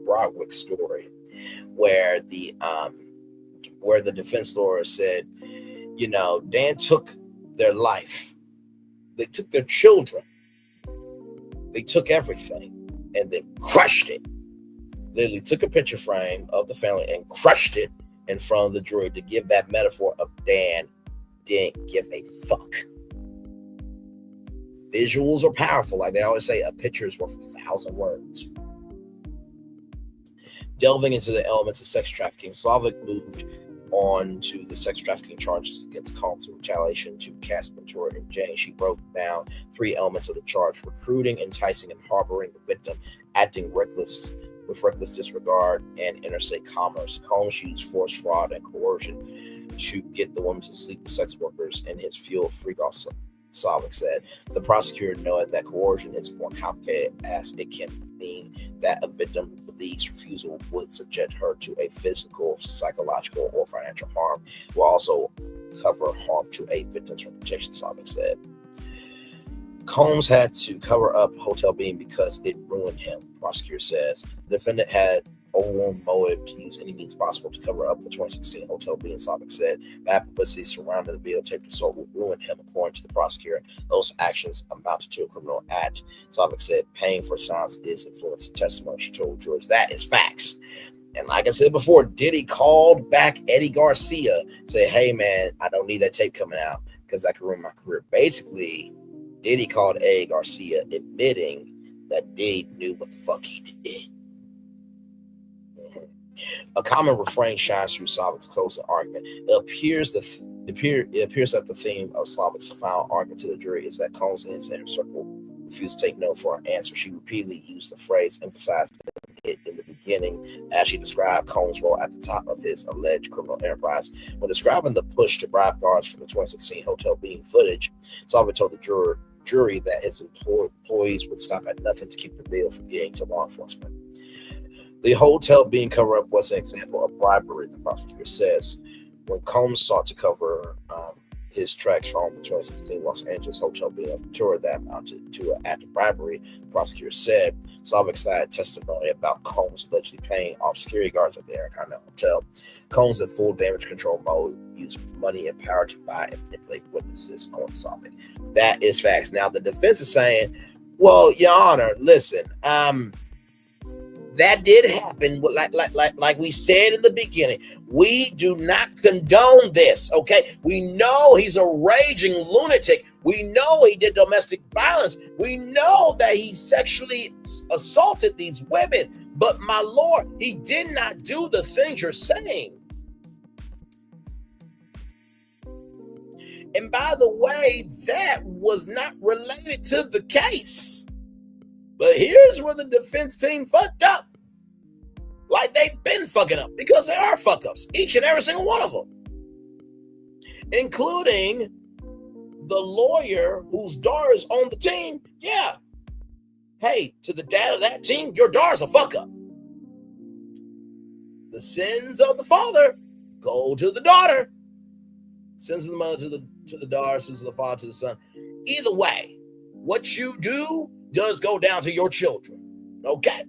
Broadwick story where the defense lawyer said, you know, Dan took their life, they took their children, they took everything and then crushed it. Literally took a picture frame of the family and crushed it in front of the jury to give that metaphor of Dan didn't give a fuck. Visuals are powerful. Like they always say, a picture is worth 1,000 words. Delving into the elements of sex trafficking, Slavic moved on to the sex trafficking charges against Combs in retaliation to Cass Ventura and Jane. She broke down 3 elements of the charge: recruiting, enticing, and harboring the victim, acting with reckless disregard, and interstate commerce. Combs used force, fraud, and coercion to get the woman to sleep with sex workers in his field freak-off, Slavic said. The prosecutor noted that coercion is more complicated, as it can mean that a victim believes refusal would subject her to a physical, psychological, or financial harm. It will also cover harm to a victim's reputation, Slavic said. Combs had to cover up Hotel Bean because it ruined him, prosecutor says. The defendant had overwhelming motive to use any means possible to cover up the 2016 Hotel Bean, Slavic said. Bad publicity surrounding the videotaped assault will ruin him, according to the prosecutor. Those actions amounted to a criminal act, Slavic said. Paying for silence is influencing testimony, she told jurors. That is facts. And like I said before, Diddy called back Eddie Garcia, say, hey man, I don't need that tape coming out because I can ruin my career. Basically, Diddy called Eddie Garcia admitting that Diddy knew what the fuck he did. A common refrain shines through Slavic's closing argument. It appears that the theme of Slavic's final argument to the jury is that Combs and his inner circle refused to take no for an answer. She repeatedly used the phrase, emphasized it in the beginning as she described Combs' role at the top of his alleged criminal enterprise. When describing the push to bribe guards from the 2016 Hotel Bean footage, Slavic told the jury that his employees would stop at nothing to keep the bill from getting to law enforcement. The Hotel Bean cover-up was an example of bribery, the prosecutor says. When Combs sought to cover his tracks from the 2016 Los Angeles Hotel Bean tour that amounted to an act of bribery, the prosecutor said. Slavic cited testimony about Combs allegedly paying off security guards at the Anaconda Hotel. Combs, in full damage control mode, used money and power to buy and manipulate witnesses on Slavic. That is facts. Now, the defense is saying, well, Your Honor, listen, that did happen. Like we said in the beginning, we do not condone this, okay? We know he's a raging lunatic. We know he did domestic violence. We know that he sexually assaulted these women. But my Lord, he did not do the things you're saying. And by the way, that was not related to the case. But here's where the defense team fucked up. Like they've been fucking up, because they are fuck ups, each and every single one of them. Including the lawyer whose daughter is on the team. Yeah. Hey, to the dad of that team, your daughter's a fuck up. The sins of the father go to the daughter. Sins of the mother to the daughter, sins of the father to the son. Either way, what you do does go down to your children. Okay.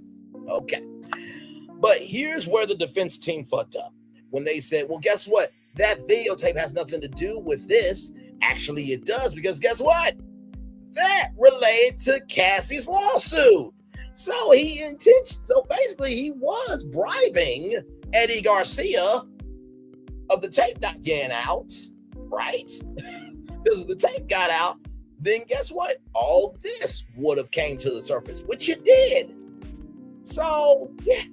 But here's where the defense team fucked up. When they said, well, guess what? That videotape has nothing to do with this. Actually, it does, because guess what? That related to Cassie's lawsuit. So basically he was bribing Eddie Garcia of the tape not getting out, right? Because if the tape got out, then guess what? All this would have came to the surface, which it did. So, yeah.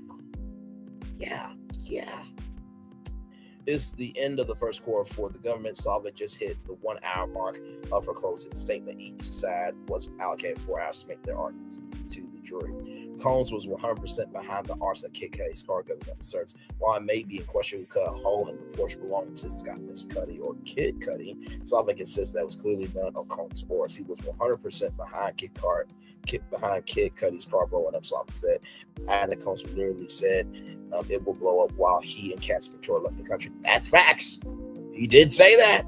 It's the end of the first quarter for the government. Slavic just hit the 1 hour mark of her closing statement. Each side was allocated 4 hours to make their arguments to the jury. Combs was 100% behind the arson of Kid Cudi's car government asserts. While it may be in question who cut a hole in the Porsche belonging to Scott Miss Cudi or Kid Cudi, Slavic insists that was clearly done on Combs' orders. He was 100% behind Kid Cudi's car blowing up, Slavic said. And the Combs literally said it will blow up while he and Cass Ventura left the country. That's facts. He did say that.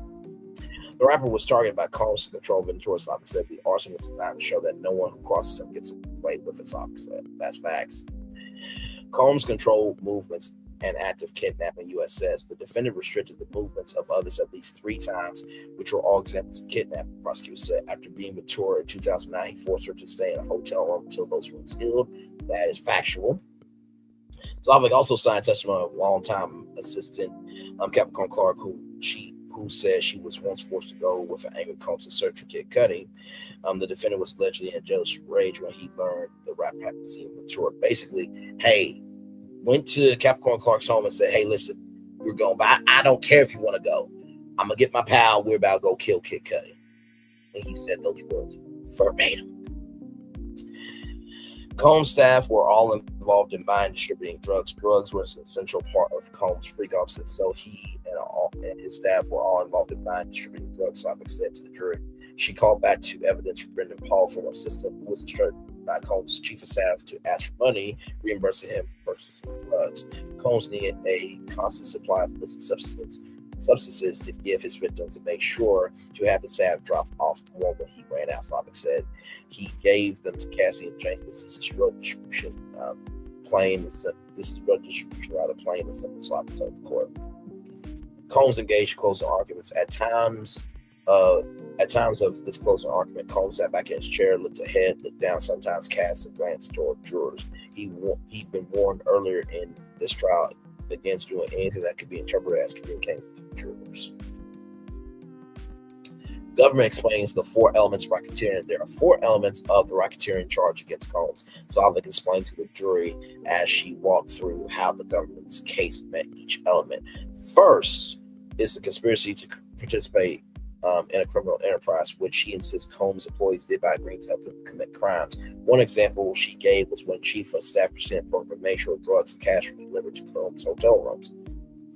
The rapper was targeted by Combs to control Ventura, Slavic said. The arson was designed to show that no one who crosses him gets away with it, Slavic said. That's facts. Combs controlled movements and active kidnapping, U.S. says. The defendant restricted the movements of others at least 3 times, which were all examples of kidnapping, prosecutor said. After being with Ventura in 2009, he forced her to stay in a hotel room until those rooms healed. That is factual. Slavic also signed testimony of longtime assistant Capricorn Clark, who said she was once forced to go with an angry Combs to search for Kid Cudi. The defendant was allegedly in jealous rage when he learned the rapper had seen Ventura. Basically, hey, went to Capricorn Clark's home and said, hey, listen, we're going, but I don't care if you want to go. I'm going to get my pal. We're about to go kill Kid Cudi. And he said those words verbatim. Combs staff were all involved in buying and distributing drugs. Drugs was an essential part of Combs' freak-offs, and so he and his staff were all involved in buying and distributing drugs, Slavic said to the jury. She called back to evidence from Brendan Paul, former assistant, who was instructed by Combs' chief of staff to ask for money, reimbursing him for purchasing drugs. Combs needed a constant supply of illicit substances to give his victims and make sure to have his staff drop off more when he ran out. Slavic said he gave them to Cassie and Jane. This is drug distribution, plain and simple. This is drug distribution rather plain and simple. Slavic told the court. Combs engaged in closing arguments. At times of this closing argument, Combs sat back in his chair, looked ahead, looked down, sometimes cast a glance toward jurors. He'd been warned earlier in this trial against doing anything that could be interpreted as communicating with jurors. Government explains the 4 elements of racketeering. There are 4 elements of the racketeering charge against Combs. Slavic explained to the jury as she walked through how the government's case met each element. First is the conspiracy to participate in a criminal enterprise, which she insists Combs' employees did by agreeing to help him commit crimes. One example she gave was when chief of staff presented for to make sure drugs and cash were delivered to Combs' hotel rooms.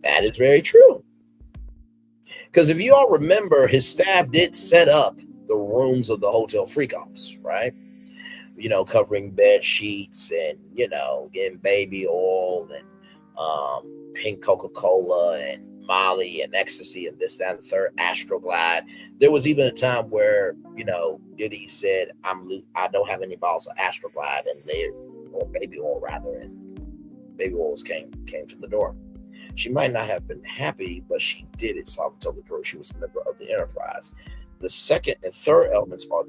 That is very true. Because if you all remember, his staff did set up the rooms of the hotel freak-offs, right? You know, covering bed sheets and, you know, getting baby oil and pink Coca-Cola and Molly and ecstasy and this, that, and the third, Astroglide. There was even a time where, you know, Diddy said, I don't have any bottles of Astroglide, or baby oil rather, and baby oils came to the door. She might not have been happy, but she did it. So I would tell the jury she was a member of the enterprise. The second and third elements are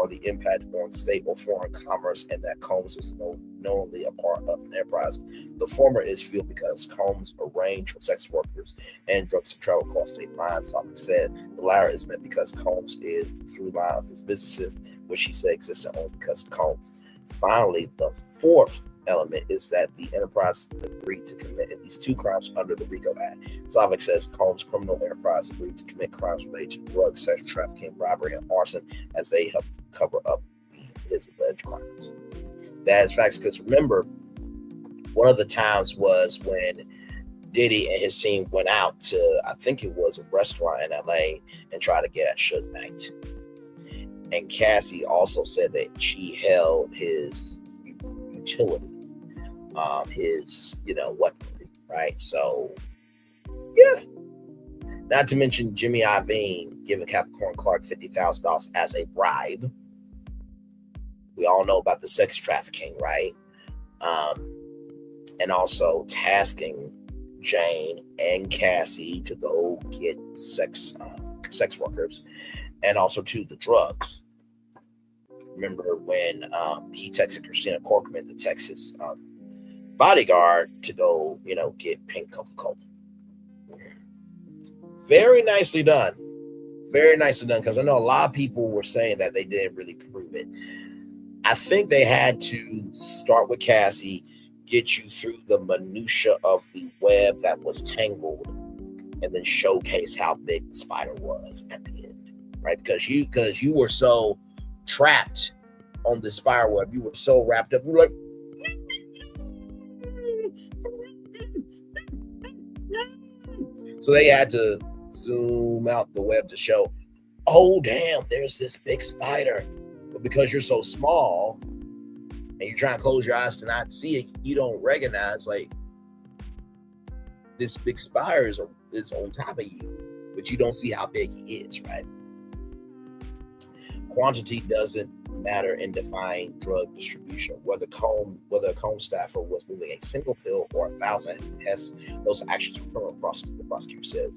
the impact on state or foreign commerce, and that Combs was knowingly a part of an enterprise. The former is fueled because Combs arranged for sex workers and drugs to travel across state lines. Slavic said the latter is meant because Combs is the through line of his businesses, which she said existed only because of Combs. Finally, the fourth element is that the enterprise agreed to commit at least 2 crimes under the RICO Act. Slavic says Combs' criminal enterprise agreed to commit crimes related to drugs, sex trafficking, robbery, and arson as they help cover up his alleged crimes. That is facts, because remember, one of the times was when Diddy and his team went out to, I think it was a restaurant in LA, and tried to get at Suge Knight. And Cassie also said that she held his utility, his, you know, weaponry, right? So, yeah. Not to mention Jimmy Iovine giving Capricorn Clark $50,000 as a bribe. We all know about the sex trafficking, right? And also tasking Jane and Cassie to go get sex workers, and also to the drugs. Remember when he texted Christina Corkman, the Texas bodyguard, to go, you know, get pink Coca-Cola. Very nicely done. Very nicely done, because I know a lot of people were saying that they didn't really prove it. I think they had to start with Cassie, get you through the minutia of the web that was tangled, and then showcase how big the spider was at the end, right? Because you were so trapped on the spider web, you were so wrapped up, you were like, so they had to zoom out the web to show, oh damn, there's this big spider. But because you're so small and you're trying to close your eyes to not see it, you don't recognize, like, this big spider is on top of you, but you don't see how big he is, right? Quantity doesn't matter in defining drug distribution. Whether a Combs staffer was moving a single pill or 1,000 tests, those actions were criminal. The prosecutor said,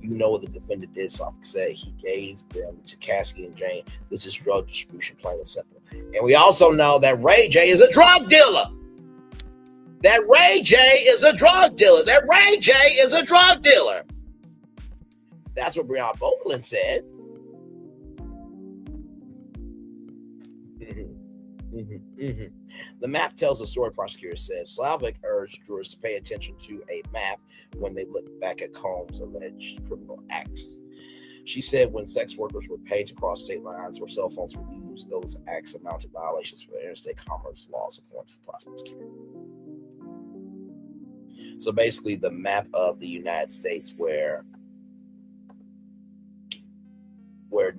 you know what the defendant did. So I say he gave them to Cassie and Jane. This is drug distribution, plain and simple. And we also know that Ray J is a drug dealer. That Ray J is a drug dealer. That's what Breonna Boakland said. The map tells a story, prosecutor says. Slavic urged jurors to pay attention to a map when they look back at Combs' alleged criminal acts. She said when sex workers were paid to cross state lines or cell phones were used, those acts amounted violations for interstate commerce laws, according to the prosecutor. So basically, the map of the United States where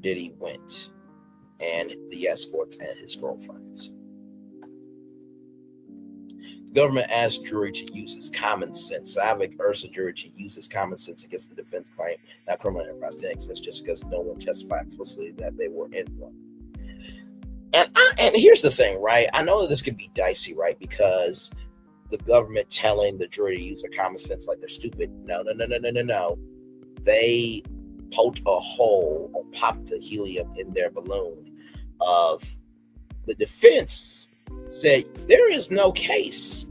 Diddy went, and the escorts and his girlfriends. The government asked jury to use its common sense. Slavic urged the jury to use its common sense against the defense claim that criminal enterprise didn't exist just because no one testified explicitly that they were in one. And here's the thing, right? I know that this could be dicey, right? Because the government telling the jury to use their common sense like they're stupid. No. They poked a hole or popped the helium in their balloon of the defense said there is no case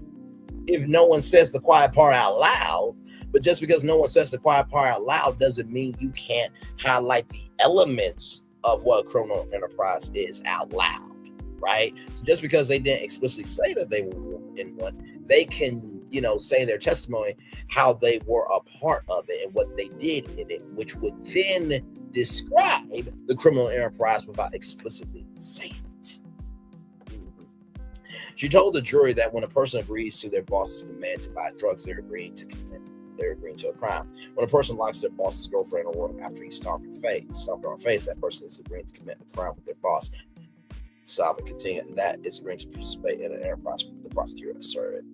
if no one says the quiet part out loud. But just because no one says the quiet part out loud doesn't mean you can't highlight the elements of what a criminal enterprise is out loud, right? So just because they didn't explicitly say that they were in one, they can, say their testimony, how they were a part of it and what they did in it, which would then describe the criminal enterprise without explicitly saying it. She told the jury that when a person agrees to their boss's command to buy drugs, they're agreeing to a crime. When a person locks their boss's girlfriend in a room after he stomped her face, that person is agreeing to commit a crime with their boss. Slavic continued, and that is agreeing to participate in an enterprise, the prosecutor asserted.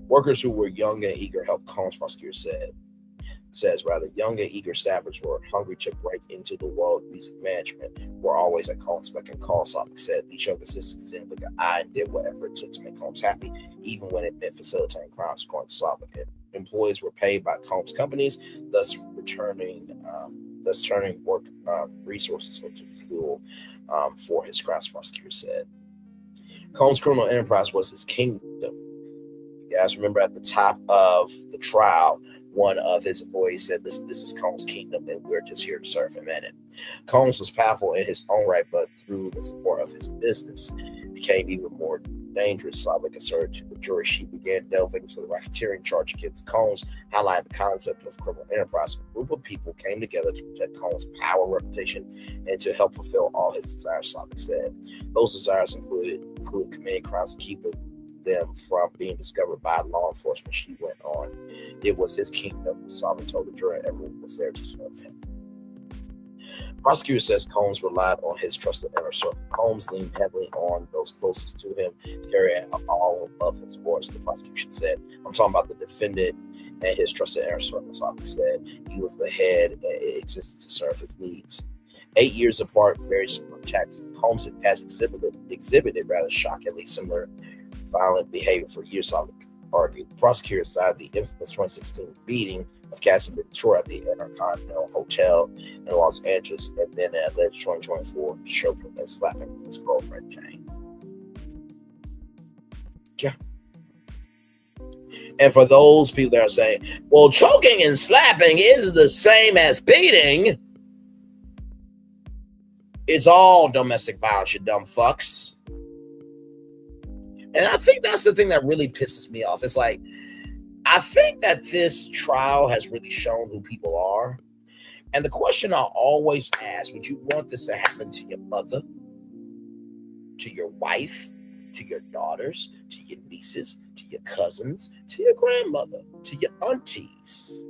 Workers who were young and eager helped Combs, prosecutor says young and eager staffers were hungry to break into the world of music management. Were always at Combs beck and call. Slavic said these young assistants didn't look an eye and did whatever it took to make Combs happy, even when it meant facilitating crimes, according to Slavic. Employees were paid by Combs companies, thus turning work resources into fuel for his crimes, prosecutor said. Combs' criminal enterprise was his kingdom. You guys remember at the top of the trial, one of his employees said, this is Combs' kingdom, and we're just here to serve him in it. Combs was powerful in his own right, but through the support of his business, became even more dangerous. Slavic asserted to the jury she began delving into the racketeering charge against Combs, highlighting the concept of criminal enterprise. A group of people came together to protect Combs' power, reputation, and to help fulfill all his desires, Slavic said. Those desires included committing crimes and keeping them from being discovered by law enforcement. She went on, it was his kingdom. Slavic told the jury everyone was there to serve him. Prosecutor says Combs relied on his trusted inner circle. Combs leaned heavily on those closest to him to carry out all of his orders, the prosecution said. I'm talking about the defendant and his trusted inner circle. Slavic said he was the head and it existed to serve his needs. 8 years apart, very similar attacks. Combs has exhibited rather shockingly similar violent behavior for years, Slavic argued. The prosecutor cited the infamous 2016 beating of Cassie Ventura at the Intercontinental Hotel in Los Angeles, and then an alleged 2024 choking and slapping his girlfriend, Jane. Yeah. And for those people that are saying, well, choking and slapping is the same as beating, it's all domestic violence, you dumb fucks. And I think that's the thing that really pisses me off. It's like, I think that this trial has really shown who people are. And the question I always ask, would you want this to happen to your mother, to your wife, to your daughters, to your nieces, to your cousins, to your grandmother, to your aunties,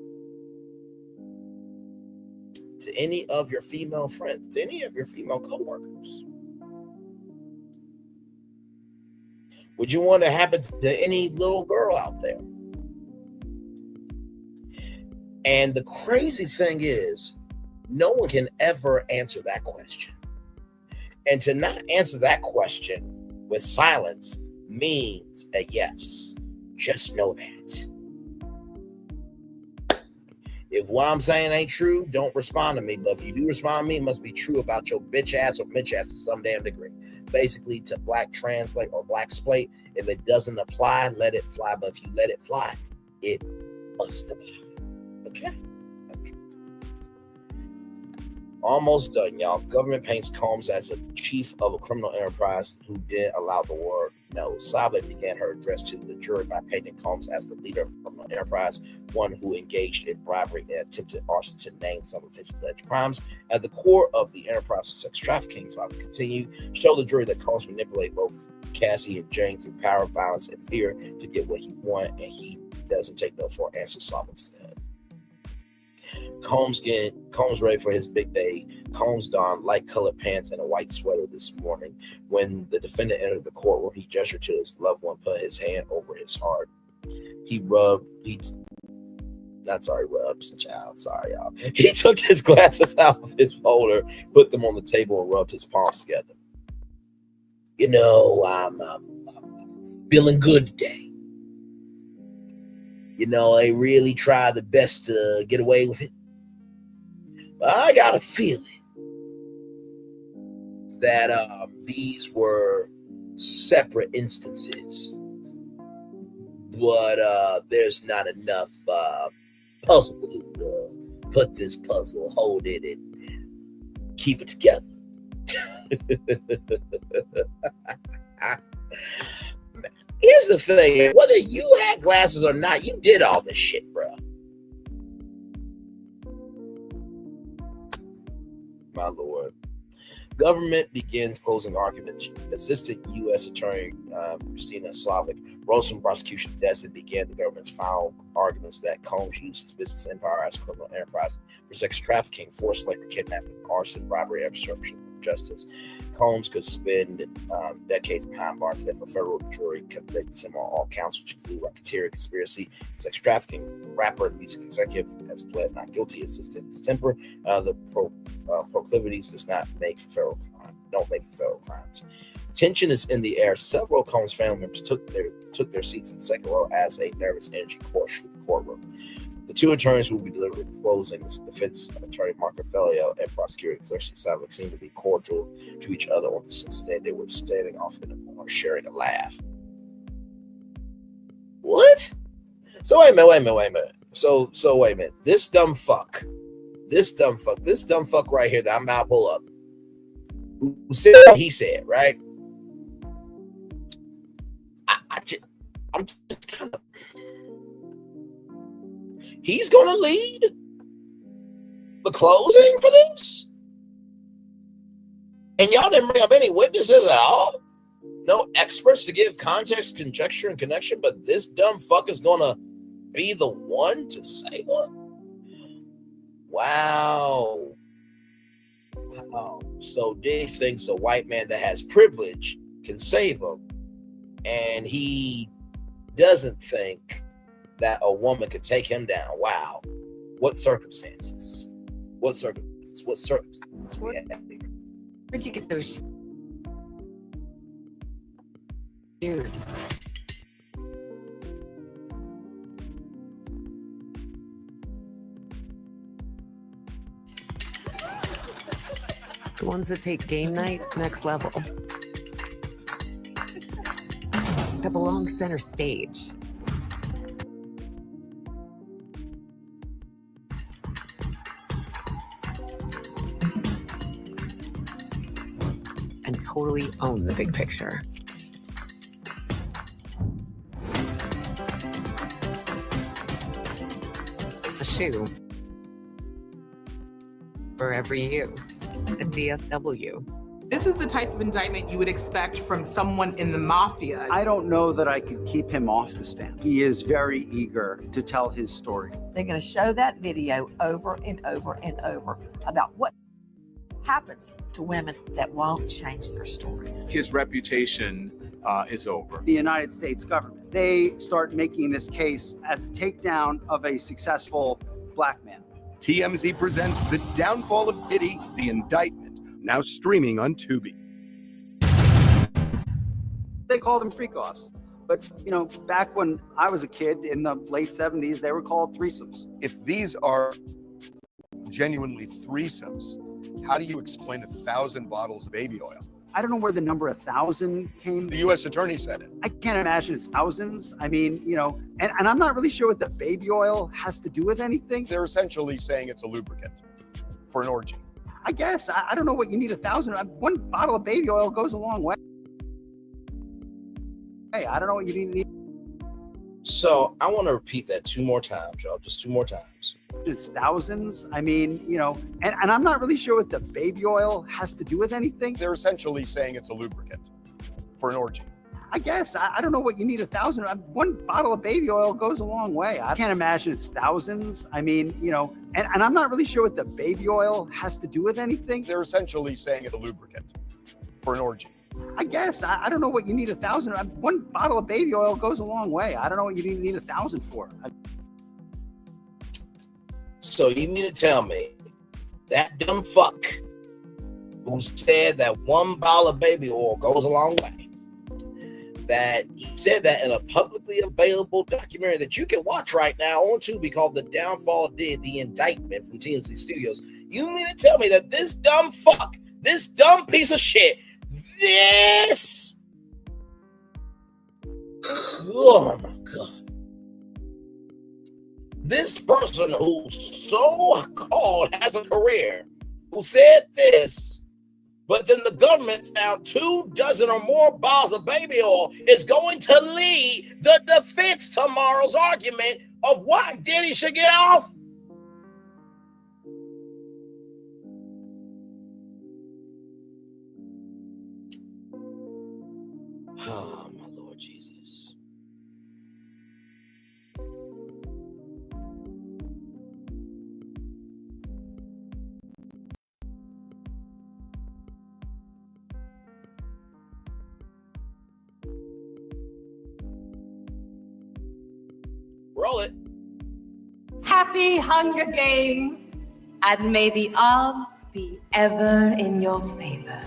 to any of your female friends, to any of your female coworkers? Would you want it to happen to any little girl out there? And the crazy thing is, no one can ever answer that question. And to not answer that question with silence means a yes. Just know that. If what I'm saying ain't true, don't respond to me. But if you do respond to me, it must be true about your bitch ass or bitch ass to some damn degree. Basically, to black translate or black splate, if it doesn't apply, let it fly. But if you let it fly, it must apply. Okay. Almost done, y'all. Government paints Combs as a chief of a criminal enterprise who did allow the word no. Savlet began her address to the jury by painting Combs as the leader of a criminal enterprise, one who engaged in bribery and attempted arson, to name some of his alleged crimes. At the core of the enterprise of sex trafficking, Savlet continued to show the jury that Combs manipulated both Cassie and Jane through power, violence, and fear to get what he wanted, and he doesn't take no for an answer, Savlet said. Combs ready for his big day. Combs donned light-colored pants and a white sweater this morning. When the defendant entered the courtroom, he gestured to his loved one, put his hand over his heart. He took his glasses out of his folder, put them on the table, and rubbed his palms together. You know, I'm feeling good today. You know, they really tried the best to get away with it. But I got a feeling that these were separate instances. But there's not enough puzzle glue to put this puzzle, hold it, and keep it together. Here's the thing, whether you had glasses or not, you did all this shit, bro. My Lord. Government begins closing arguments. Assistant U.S. Attorney Christina Slavic rose from prosecution desk and began the government's final arguments that Combs used his business empire as a criminal enterprise for sex trafficking, forced labor, kidnapping, arson, robbery, and obstruction of justice. Combs could spend decades behind bars if a federal jury convicts him on all counts, which include racketeering, conspiracy, sex trafficking. Rapper and music executive has pled not guilty. Assistant's temper, the proclivities does not make for federal crime. Don't make for federal crimes. Tension is in the air. Several Combs family members took their seats in the second row as a nervous energy coursed through the courtroom. The two attorneys who will be delivering closing, defense attorney Mark Raffaello and prosecutor Clarice Savik, seemed to be cordial to each other on the sense that they were standing off in the corner sharing a laugh. What? So wait a minute. So wait a minute. This dumb fuck right here that I'm about to pull up, who said what he said, right? I'm just kind of. He's going to lead the closing for this? And y'all didn't bring up any witnesses at all? No experts to give context, conjecture, and connection, but this dumb fuck is going to be the one to say what? Wow. So Diddy thinks a white man that has privilege can save him, and he doesn't think that a woman could take him down. Wow. What circumstances we have here? Where'd you get those shoes? The ones that take game night next level. That belong center stage. And totally own the big picture. A shoe for every you. A DSW. This is the type of indictment you would expect from someone in the mafia. I don't know that I could keep him off the stand. He is very eager to tell his story. They're going to show that video over and over and over about what happens to women that won't change their stories. His reputation is over. The United States government, they start making this case as a takedown of a successful black man. TMZ presents The Downfall of Diddy, the indictment, now streaming on Tubi. They call them freak-offs. But, you know, back when I was a kid in the late 70s, they were called threesomes. If these are genuinely threesomes, how do you explain 1,000 bottles of baby oil? I don't know where the number 1,000 came. The U.S. attorney said it. I can't imagine it's thousands. I mean, you know, and I'm not really sure what the baby oil has to do with anything. They're essentially saying it's a lubricant for an orgy. I guess. I don't know what you need 1,000. One bottle of baby oil goes a long way. Hey, I don't know what you need. So I want to repeat that 2 more times, y'all. Just 2 more times. It's thousands. I mean, you know, and I'm not really sure what the baby oil has to do with anything. They're essentially saying it's a lubricant for an orgy. I guess. I don't know what you need 1,000. One bottle of baby oil goes a long way. I can't imagine it's thousands. I mean, you know, and I'm not really sure what the baby oil has to do with anything. They're essentially saying it's a lubricant for an orgy. I guess. I don't know what you need 1,000. One bottle of baby oil goes a long way. I don't know what you need 1,000 for. So you mean to tell me that dumb fuck who said that one bottle of baby oil goes a long way, that he said that in a publicly available documentary that you can watch right now on Tubi called The Downfall of Diddy, the Indictment from TNC Studios. You mean to tell me that this dumb fuck, this dumb piece of shit, this, oh my God, this person who so-called has a career, who said this, but then the government found 24 or more bottles of baby oil, is going to lead the defense tomorrow's argument of why Diddy should get off? Oh, my Lord Jesus. Roll it. Happy Hunger Games, and may the odds be ever in your favor.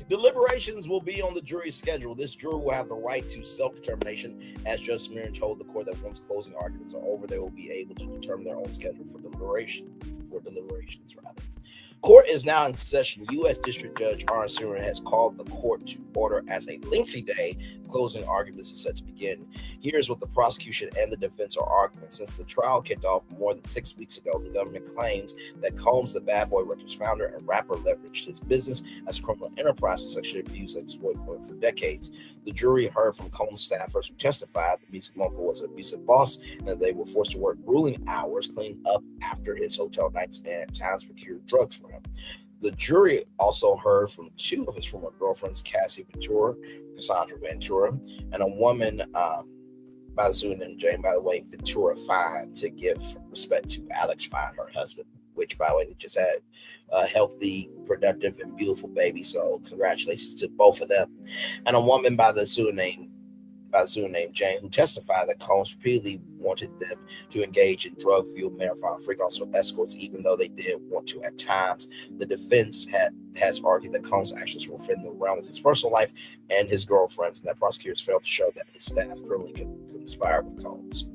Deliberations will be on the jury's schedule. This jury will have the right to self-determination. As Judge Smear told the court that once closing arguments are over, they will be able to determine their own schedule for deliberations. Court is now in session. U.S. District Judge R. Surin has called the court to order as a lengthy day. Closing arguments is set to begin. Here's what the prosecution and the defense are arguing. Since the trial kicked off more than 6 weeks ago, the government claims that Combs, the Bad Boy Records founder and rapper, leveraged his business as a criminal enterprise to sexually abuse and exploit women for decades. The jury heard from Combs staffers who testified the music mogul was an abusive boss and that they were forced to work grueling hours cleaning up after his hotel nights and times procured drugs for him. The jury also heard from 2 of his former girlfriends, Cassie Ventura, Cassandra Ventura, and a woman by the pseudonym Jane, by the way, Ventura Fine, to give respect to Alex Fine, her husband, which, by the way, they just had a healthy, productive, and beautiful baby. So congratulations to both of them. And a woman by the pseudonym Jane, who testified that Combs repeatedly wanted them to engage in drug-fueled marathon freakouts with escorts, even though they did want to at times. The defense has argued that Combs' actions were within the realm of his personal life and his girlfriend's, and that prosecutors failed to show that his staff currently conspired with Combs.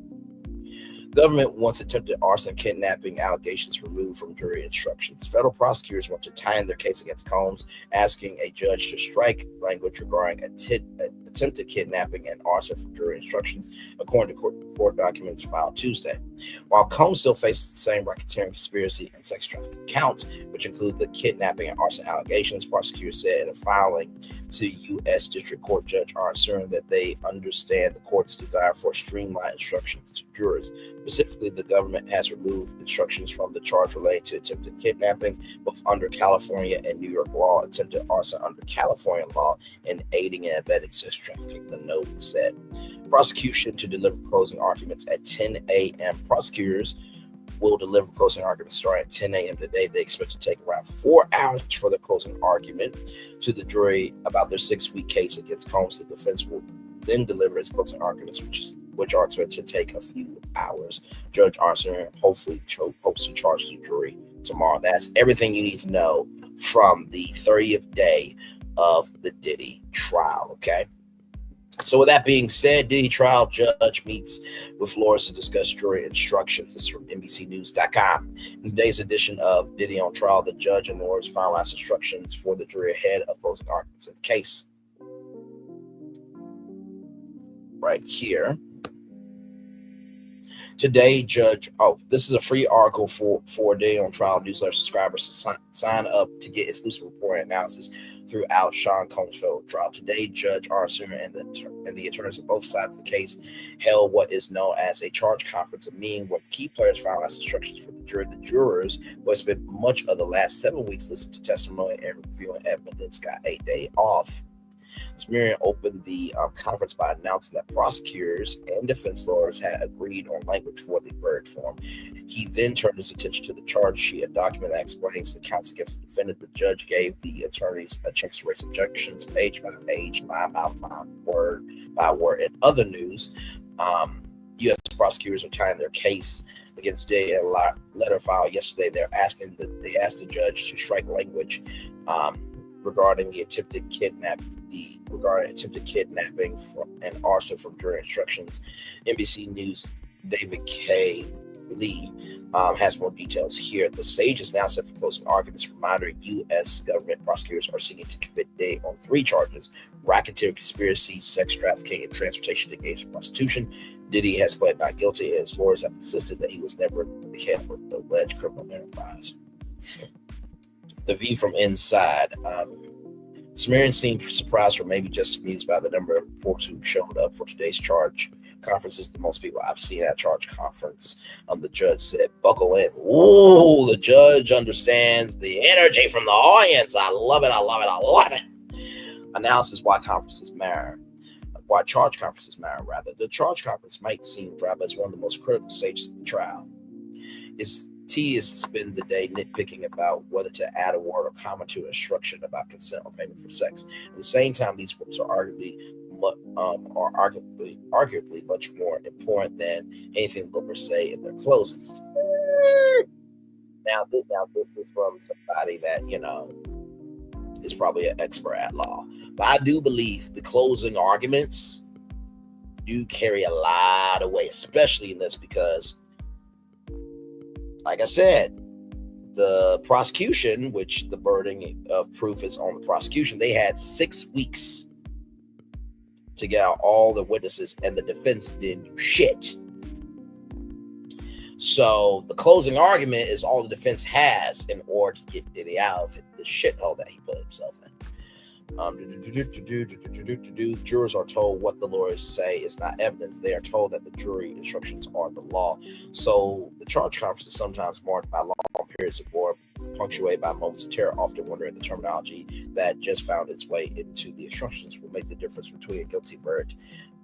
Government wants attempted arson kidnapping allegations removed from jury instructions. Federal prosecutors want to tie in their case against Combs, asking a judge to strike language regarding attempted kidnapping and arson from jury instructions, according to court documents filed Tuesday. While Combs still faces the same racketeering, conspiracy, and sex trafficking counts, which include the kidnapping and arson allegations, prosecutors said in a filing to U.S. District Court Judge R. Surin that they understand the court's desire for streamlined instructions to jurors. Specifically, the government has removed instructions from the charge relating to attempted kidnapping, both under California and New York law, attempted arson under California law, and aiding and abetting sex trafficking, the note said. Prosecution to deliver closing arguments at 10 a.m. Prosecutors will deliver closing arguments starting at 10 a.m. today. They expect to take around 4 hours for the closing argument to the jury about their 6-week case against Combs. The defense will then deliver its closing arguments, which are expected to take a few hours. Judge Arthur hopefully hopes to charge the jury tomorrow. That's everything you need to know from the 30th day of the Diddy trial, okay? So with that being said, Diddy trial judge meets with lawyers to discuss jury instructions. This is from NBCnews.com. In today's edition of Diddy on trial, the judge and lawyers finalized instructions for the jury ahead of closing arguments in the case. Right here. Today, Judge, this is a free article for Day on Trial newsletter subscribers to sign up to get exclusive report and analysis throughout Sean Combs' federal trial. Today, Judge R. Zimmer and the attorneys on both sides of the case held what is known as a charge conference, a meeting where key players finalized instructions for the jury. The jurors, who have spent much of the last 7 weeks listening to testimony and reviewing evidence, got a day off. Smirian opened the conference by announcing that prosecutors and defense lawyers had agreed on language for the verdict form. He then turned his attention to the charge sheet, a document that explains the counts against the defendant. The judge gave the attorneys a chance to raise objections page by page, line by line, word by word. In other news, U.S. prosecutors are tying their case against Diddy in a letter filed yesterday. They asked the judge to strike language regarding attempted kidnapping and arson from jury instructions. NBC News' David K. Lee has more details here. The stage is now set for closing arguments. Reminder: U.S. government prosecutors are seeking to convict Diddy on 3 charges: racketeering, conspiracy, sex trafficking, and transportation to engage in prostitution. Diddy has pled not guilty, and his lawyers have insisted that he was never the head for the alleged criminal enterprise. The view from inside. Smirian seemed surprised or maybe just amused by the number of reporters who showed up for today's charge conference. Is the most people I've seen at charge conference. The judge said, "Buckle in." Ooh, the judge understands the energy from the audience. I love it. I love it. I love it. Analysis: why conferences matter. Why charge conferences matter, rather. The charge conference might seem dry, but it's one of the most critical stages of the trial. T is to spend the day nitpicking about whether to add a word or comment to an instruction about consent or payment for sex. At the same time, these words are arguably much more important than anything lawyers say in their closings. Now this is from somebody that is probably an expert at law, but I do believe the closing arguments do carry a lot of weight, especially in this, because, like I said, the prosecution, which the burden of proof is on the prosecution, they had 6 weeks to get out all the witnesses, and the defense didn't do shit. So the closing argument is all the defense has in order to get Diddy out of the shithole that he put himself in. Jurors are told what the lawyers say is not evidence. They are told that the jury instructions are the law. So the charge conference is sometimes marked by long periods of war, punctuated by moments of terror, often wondering the terminology that just found its way into the instructions will make the difference between a guilty verdict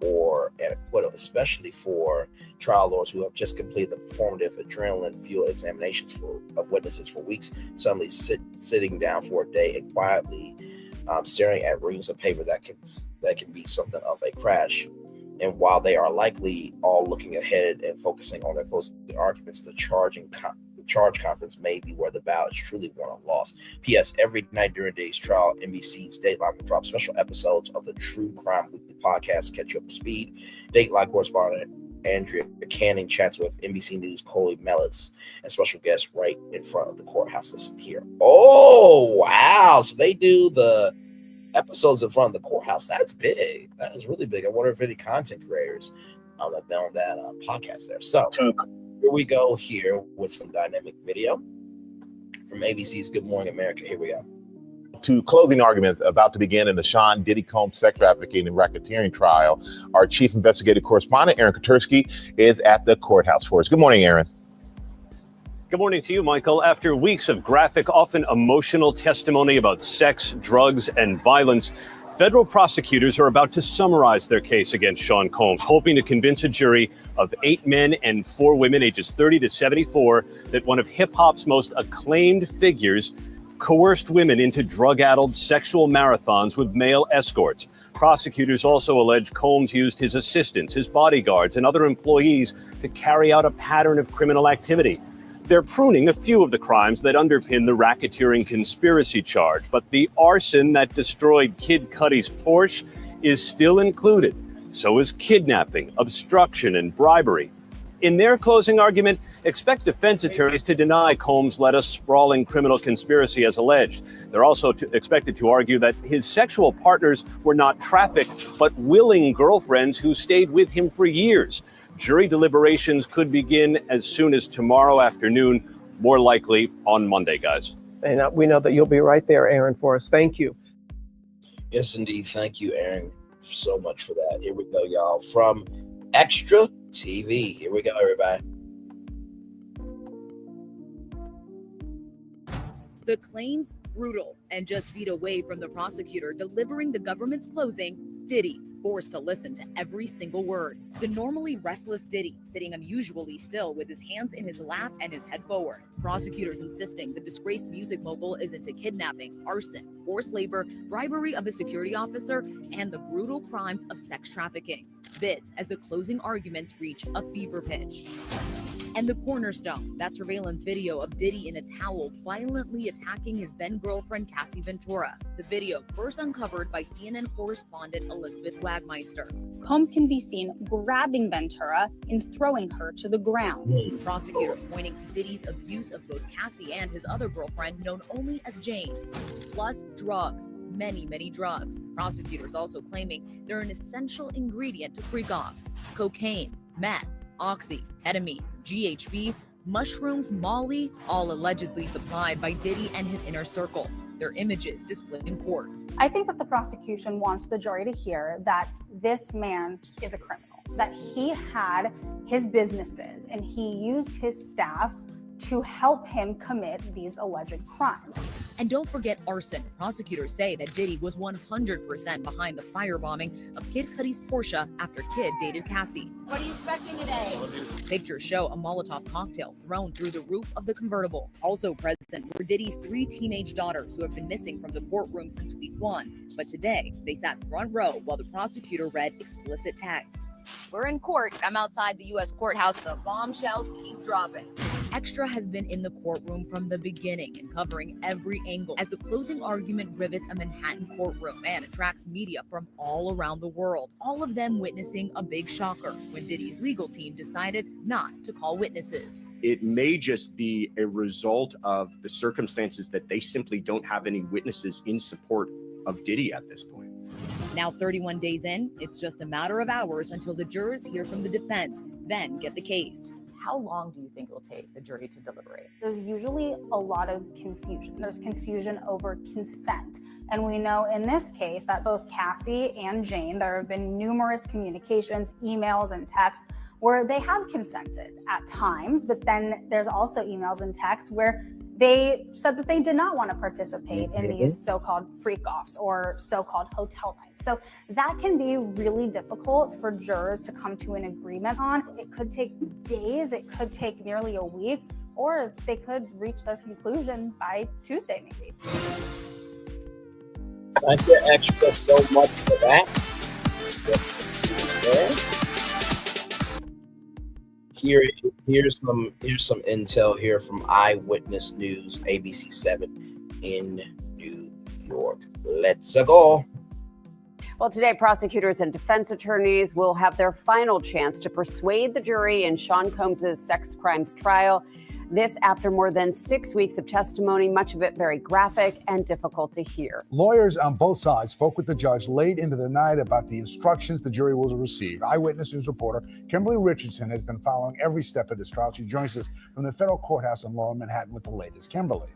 or an acquittal, especially for trial lawyers who have just completed the performative adrenaline-fueled examinations of witnesses for weeks, suddenly sitting down for a day and quietly staring at reams of paper that can be something of a crash. And while they are likely all looking ahead and focusing on their closing arguments, the charge conference may be where the battle is truly won or lost. P.S. Every night during Day's trial, NBC's Dateline will drop special episodes of the True Crime Weekly podcast to catch you up to speed. Dateline correspondent Andrea Canning chats with NBC News' Coley Mellis and special guests right in front of the courthouse. Listen here. Oh, wow. So they do the episodes in front of the courthouse. That's big. That is really big. I wonder if any content creators have been on that podcast there. So here we go here with some dynamic video from ABC's Good Morning America. Here we go. To closing arguments about to begin in the Sean Diddy Combs sex trafficking and racketeering trial. Our chief investigative correspondent, Aaron Katursky, is at the courthouse for us. Good morning, Aaron. Good morning to you, Michael. After weeks of graphic, often emotional testimony about sex, drugs, and violence, federal prosecutors are about to summarize their case against Sean Combs, hoping to convince a jury of 8 men and 4 women, ages 30 to 74, that one of hip-hop's most acclaimed figures coerced women into drug-addled sexual marathons with male escorts. Prosecutors also allege Combs used his assistants, his bodyguards, and other employees to carry out a pattern of criminal activity. They're pruning a few of the crimes that underpin the racketeering conspiracy charge, but the arson that destroyed Kid Cudi's Porsche is still included. So is kidnapping, obstruction, and bribery. In their closing argument, expect defense attorneys to deny Combs led a sprawling criminal conspiracy as alleged. They're also expected to argue that his sexual partners were not trafficked, but willing girlfriends who stayed with him for years. Jury deliberations could begin as soon as tomorrow afternoon, more likely on Monday, guys. And we know that you'll be right there, Aaron, for us. Thank you. Yes, indeed. Thank you, Aaron, so much for that. Here we go, y'all. From Extra TV. Here we go, everybody. The claims brutal, and just feet away from the prosecutor delivering the government's closing, Diddy forced to listen to every single word. The normally restless Diddy sitting unusually still with his hands in his lap and his head forward. Prosecutors insisting the disgraced music mogul is into kidnapping, arson, forced labor, bribery of a security officer, and the brutal crimes of sex trafficking. This as the closing arguments reach a fever pitch. And the cornerstone, that surveillance video of Diddy in a towel violently attacking his then-girlfriend Cassie Ventura. The video first uncovered by CNN correspondent Elizabeth Wagmeister. Combs can be seen grabbing Ventura and throwing her to the ground. Prosecutors pointing to Diddy's abuse of both Cassie and his other girlfriend, known only as Jane. Plus drugs. Many drugs. Prosecutors also claiming they're an essential ingredient to freak-offs. Cocaine, meth, oxy, ketamine, GHB, mushrooms, Molly, all allegedly supplied by Diddy and his inner circle. Their images displayed in court. I think that the prosecution wants the jury to hear that this man is a criminal, that he had his businesses and he used his staff to help him commit these alleged crimes. And don't forget arson. Prosecutors say that Diddy was 100% behind the firebombing of Kid Cudi's Porsche after Kid dated Cassie. What are you expecting today? Pictures show a Molotov cocktail thrown through the roof of the convertible. Also present were Diddy's 3 teenage daughters who have been missing from the courtroom since week 1. But today, they sat front row while the prosecutor read explicit texts. We're in court. I'm outside the U.S. courthouse. The bombshells keep dropping. Extra has been in the courtroom from the beginning and covering every angle as the closing argument rivets a Manhattan courtroom and attracts media from all around the world, all of them witnessing a big shocker when Diddy's legal team decided not to call witnesses. It may just be a result of the circumstances that they simply don't have any witnesses in support of Diddy at this point. Now 31 days in, it's just a matter of hours until the jurors hear from the defense, then get the case. How long do you think it will take the jury to deliberate? There's usually a lot of confusion. There's confusion over consent. And we know in this case that both Cassie and Jane, there have been numerous communications, emails, and texts where they have consented at times, but then there's also emails and texts where they said that they did not want to participate in these so-called freak-offs or so-called hotel nights. So that can be really difficult for jurors to come to an agreement on. It could take days, it could take nearly a week, or they could reach their conclusion by Tuesday, maybe. Thank you, Extra, so much for that. Here's some intel here from Eyewitness News, ABC 7 in New York. Let's go. Well, today, prosecutors and defense attorneys will have their final chance to persuade the jury in Sean Combs' sex crimes trial. This after more than 6 weeks of testimony, much of it very graphic and difficult to hear. Lawyers on both sides spoke with the judge late into the night about the instructions the jury will receive. Eyewitness News reporter Kimberly Richardson has been following every step of this trial. She joins us from the federal courthouse in Lower Manhattan with the latest. Kimberly.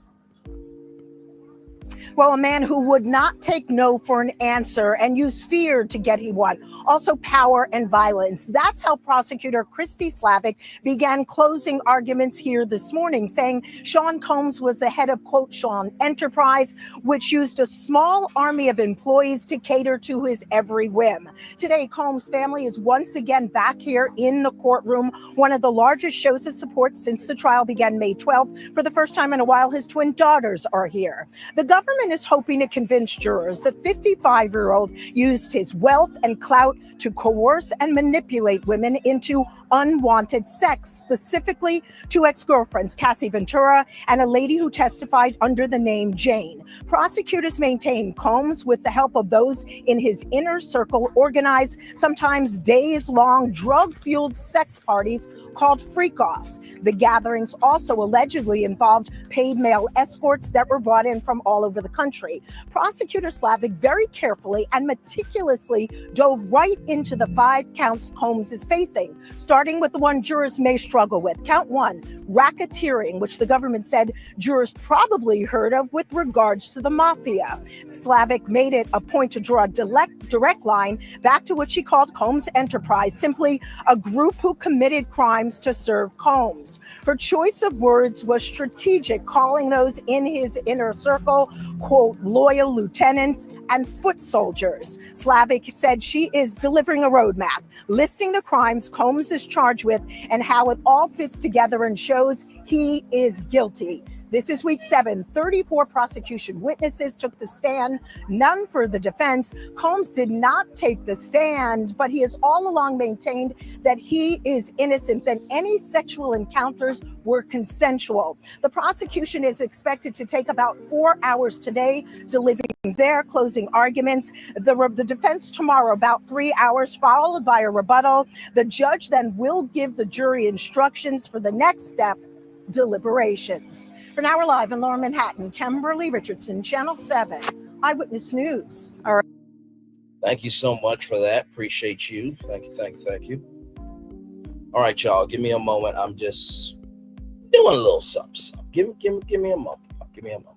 Well, a man who would not take no for an answer and use fear to get he won. Also power and violence. That's how prosecutor Christy Slavic began closing arguments here this morning, saying Sean Combs was the head of, quote, Sean Enterprise, which used a small army of employees to cater to his every whim. Today, Combs' family is once again back here in the courtroom, one of the largest shows of support since the trial began May 12th. For the first time in a while, his twin daughters are here. The government is hoping to convince jurors that 55-year-old used his wealth and clout to coerce and manipulate women into unwanted sex, specifically to ex-girlfriends Cassie Ventura and a lady who testified under the name Jane. Prosecutors maintain Combs, with the help of those in his inner circle, organized sometimes days-long drug-fueled sex parties called freak-offs. The gatherings also allegedly involved paid male escorts that were brought in from all over the the country. Prosecutor Slavic very carefully and meticulously dove right into the 5 counts Combs is facing, starting with the one jurors may struggle with. Count 1, racketeering, which the government said jurors probably heard of with regards to the mafia. Slavic made it a point to draw a direct line back to what she called Combs' enterprise, simply a group who committed crimes to serve Combs. Her choice of words was strategic, calling those in his inner circle, quote, loyal lieutenants and foot soldiers. Slavic said she is delivering a roadmap, listing the crimes Combs is charged with and how it all fits together and shows he is guilty. This is week 7. 34 prosecution witnesses took the stand, none for the defense. Combs did not take the stand, but he has all along maintained that he is innocent, that any sexual encounters were consensual. The prosecution is expected to take about 4 hours today, delivering their closing arguments. The defense tomorrow, about 3 hours, followed by a rebuttal. The judge then will give the jury instructions for the next step, deliberations. For now, we're live in Lower Manhattan. Kimberly Richardson, Channel 7, Eyewitness News. All right. Thank you so much for that. Appreciate you. Thank you. All right, y'all. Give me a moment. I'm just doing a little something. Give me a moment. Give me a moment.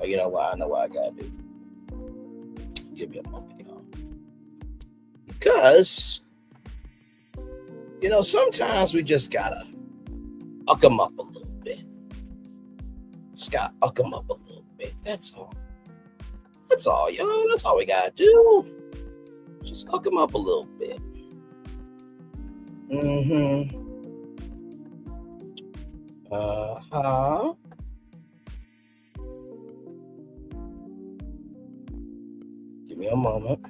Oh, you know why? I know why I gotta do. Give me a moment, y'all. Because, sometimes we just gotta uck them up a little bit. Just gotta uck them up a little bit. That's all. That's all, y'all. That's all we gotta do. Just uck them up a little bit. Give me a moment.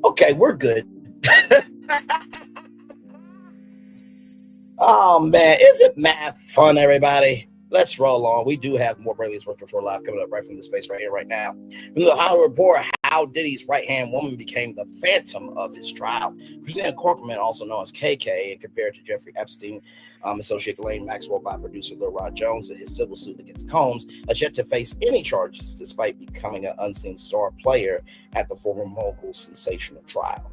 Okay, we're good. Oh, man. Isn't math fun, everybody? Let's roll on. We do have more Braylon's Virtual Tour Live coming up right from the space right here, right now. From the Hollywood Report, how Diddy's right-hand woman became the phantom of his trial. Christina Corkman, also known as KK, and compared to Jeffrey Epstein, associate Ghislaine Maxwell by producer Lil Rod Jones, in his civil suit against Combs, has yet to face any charges despite becoming an unseen star player at the former mogul's sensational trial.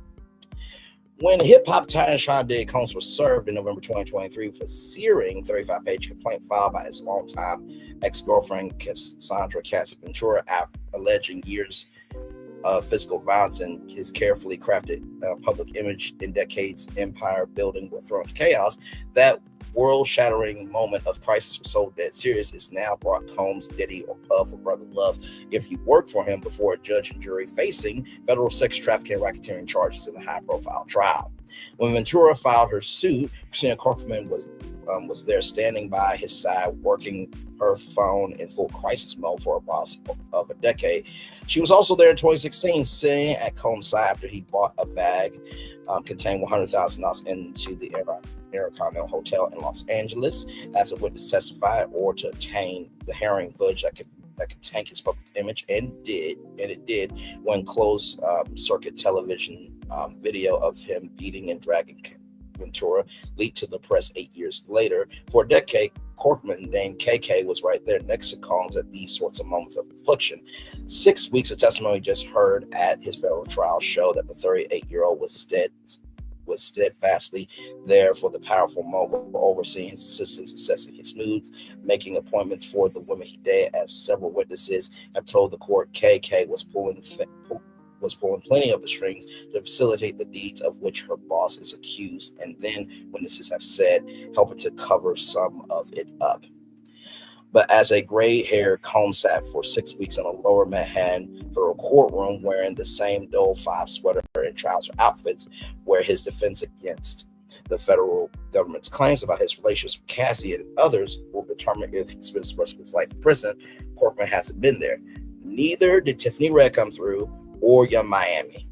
When hip-hop titan Sean Diddy Combs was served in November 2023 with a searing 35-page complaint filed by his longtime ex-girlfriend Cassandra Ventura, alleging years of physical violence and his carefully crafted public image in decades empire building were thrown to chaos, that world-shattering moment of crisis was so dead serious is now brought Combs, Diddy, or Puff, or Brother Love, if he worked for him, before a judge and jury facing federal sex trafficking and racketeering charges in a high-profile trial. When Ventura filed her suit, Christina Corkman was there standing by his side, working her phone in full crisis mode for about a decade. She was also there in 2016, sitting at Combs' side after he bought a bag contained $100,000 into the Intercontinental Hotel in Los Angeles, as a witness testified, or to obtain the harrowing footage that could tank his public image, and it did when closed circuit television video of him beating and dragging Ventura leaked to the press 8 years later. For a decade, Corkman, named KK, was right there next to Combs at these sorts of moments of affliction. 6 weeks of testimony just heard at his federal trial show that the 38-year-old was steadfastly there for the powerful mogul, overseeing his assistants, assessing his moods, making appointments for the women he dated. As several witnesses have told the court, KK was pulling plenty of the strings to facilitate the deeds of which her boss is accused, and then, witnesses have said, helping to cover some of it up. But as a gray-haired Combs sat for 6 weeks in a lower Manhattan federal courtroom wearing the same Dole 5 sweater and trouser outfits, where his defense against the federal government's claims about his relations with Cassie and others will determine if he spends the rest of his life in prison, Corcoran hasn't been there. Neither did Tiffany Red come through or Young Miami.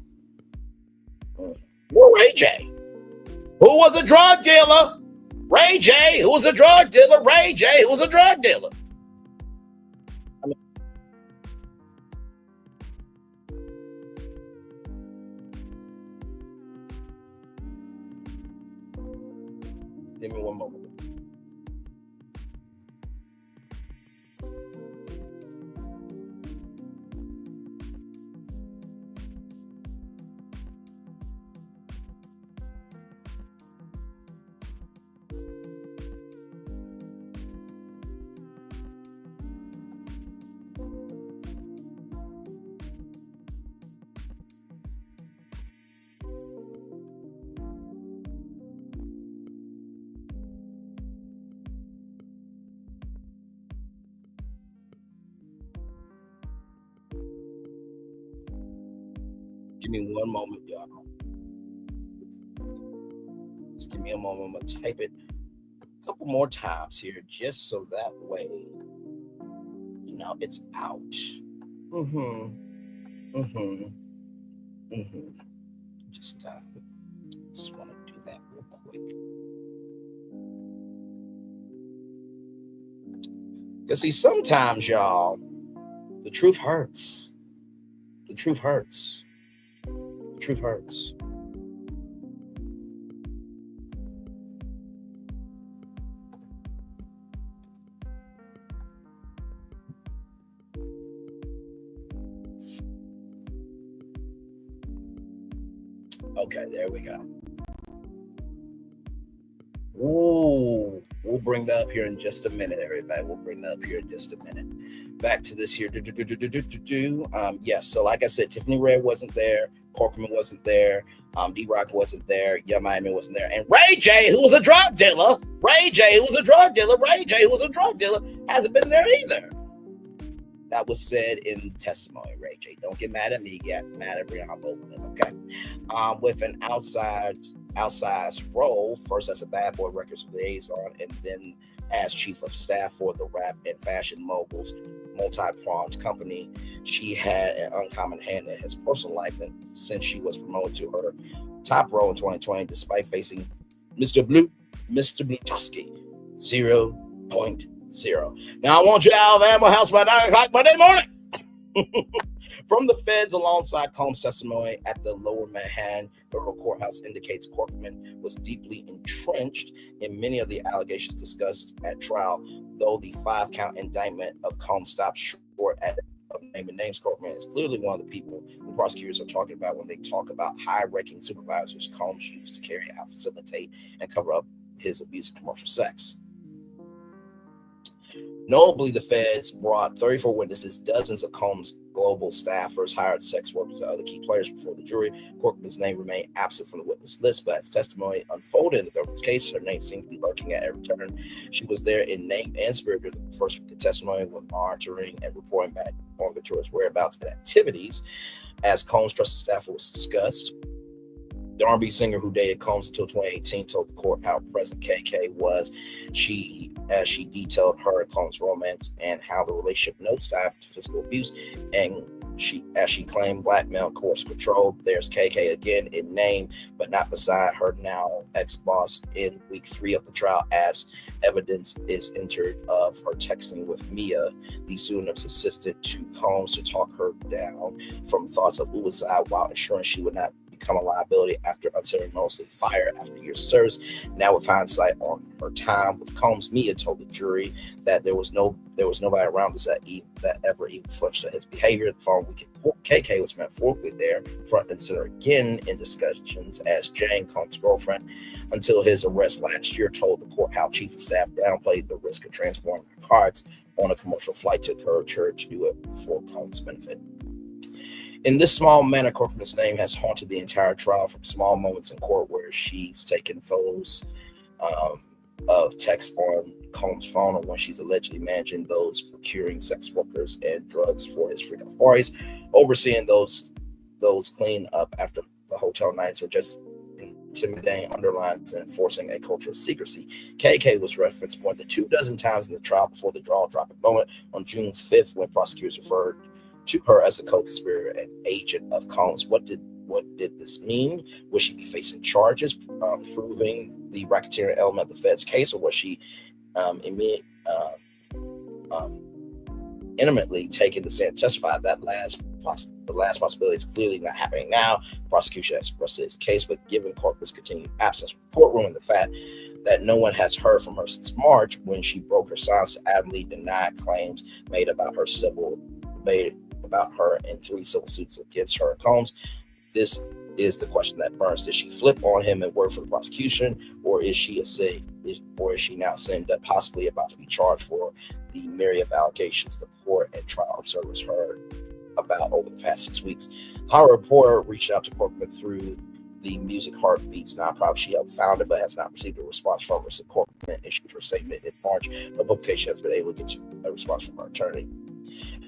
Or Ray J, who was a drug dealer. Ray J, who was a drug dealer. Ray J, who was a drug dealer. Give me one moment. Give me one moment, y'all. Just give me a moment. I'm gonna type it a couple more times here, just so that way, you know, it's out. Just want to do that real quick. Because see, sometimes, y'all, the truth hurts. The truth hurts. The truth hurts. Okay, there we go. Ooh, we'll bring that up here in just a minute, everybody. We'll bring that up here in just a minute. Back to this here. Yes, so like I said, Tiffany Red wasn't there. Corcoran wasn't there. D-Rock wasn't there. Young Miami wasn't there. And Ray J, who was a drug dealer. Ray J, who was a drug dealer. Ray J, who was a drug dealer, hasn't been there either. That was said in testimony, Ray J. Don't get mad at me. Get mad at Breonna Taylor, okay? With an outsized role, first as a Bad Boy Records liaison, and then as chief of staff for the rap and fashion moguls multi-pronged company. She had an uncommon hand in his personal life, and since she was promoted to her top role in 2020, despite facing Mr. Blutoski 0.0. Now I want you out of Animal House by 9 o'clock Monday morning. From the feds alongside Combs' testimony at the Lower Manhattan Federal Courthouse indicates Corcoran was deeply entrenched in many of the allegations discussed at trial, though the 5-count indictment of Combs stopped short at naming names. Corcoran is clearly one of the people the prosecutors are talking about when they talk about high-ranking supervisors Combs used to carry out, facilitate, and cover up his abuse of commercial sex. Notably, the feds brought 34 witnesses, dozens of Combs' global staffers, hired sex workers, and other key players before the jury. Corcoran's name remained absent from the witness list, but as testimony unfolded in the government's case, her name seemed to be lurking at every turn. She was there in name and spirit during the first week of testimony when monitoring and reporting back on Victoria's whereabouts and activities. As Combs' trusted staffer was discussed, the R&B singer who dated Combs until 2018 told the court how present KK was. As she detailed her and Combs' romance and how the relationship nosedived to physical abuse, and as she claimed blackmail, coerced control. There's KK again in name, but not beside her now ex-boss in week 3 of the trial, as evidence is entered of her texting with Mia, the pseudonym's assistant to Combs, to talk her down from thoughts of suicide while ensuring she would not become a liability after unceremoniously fired after years of service. Now, with hindsight on her time with Combs, Mia told the jury that there was nobody around us that ever even flinched at his behavior. The following week, KK was metaphorically there, front and center again in discussions as Jane, Combs' girlfriend, until his arrest last year, told the court how chief of staff downplayed the risk of transporting the cards on a commercial flight to encourage her to do it for Combs' benefit. In this small manner, Corcoran's name has haunted the entire trial, from small moments in court where she's taken photos of text on Combs' phone or when she's allegedly managing those procuring sex workers and drugs for his freak-off parties, overseeing those clean up after the hotel nights, or just intimidating underlines and enforcing a culture of secrecy. KK was referenced more than 24 times in the trial before the jaw-dropping moment on June 5th when prosecutors referred to her as a co-conspirator and agent of Combs. What did this mean? Would she be facing charges proving the racketeering element of the Fed's case, or was she intimately taking the stand to testify? The last possibility is clearly not happening now. The prosecution has rested its case, but given Corcoran's continued absence from the courtroom and the fact that no one has heard from her since March, when she broke her silence to adamantly deny claims made about her in 3 civil suits against her and Combs, this is the question that burns. Did she flip on him and work for the prosecution, or is she now saying that possibly about to be charged for the myriad of allegations the court and trial observers heard about over the past 6 weeks? Our reporter reached out to Corcoran through the Music Heartbeats nonprofit she helped found it, but has not received a response from her. So Corcoran issued her statement in March. The publication has been able to get a response from her attorney.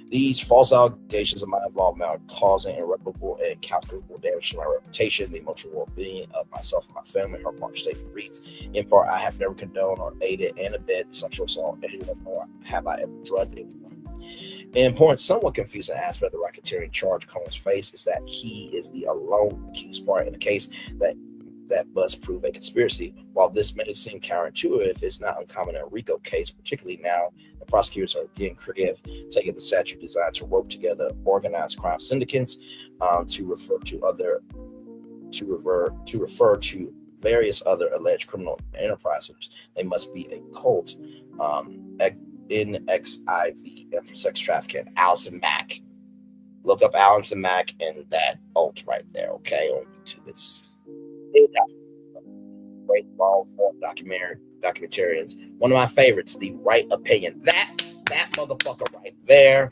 These false allegations of my involvement are causing irreparable and calculable damage to my reputation, the emotional well-being of myself and my family. Her March statement reads, in part, I have never condoned or aided and abetted sexual assault of anyone, nor have I ever drugged anyone. An important, somewhat confusing aspect of the racketeering charge Combs faced is that he is the alone accused party in a case that must prove a conspiracy. While this may seem counterintuitive, it's not uncommon in a RICO case, particularly now the prosecutors are getting creative, taking the statute designed to rope together organized crime syndicates to refer to various other alleged criminal enterprises. They must be a cult. NXIV, and for sex trafficking, Allison Mack. Look up Allison Mack and that alt right there, okay, on YouTube. It's great long form documentarians. One of my favorites, The Right Opinion. That motherfucker right there.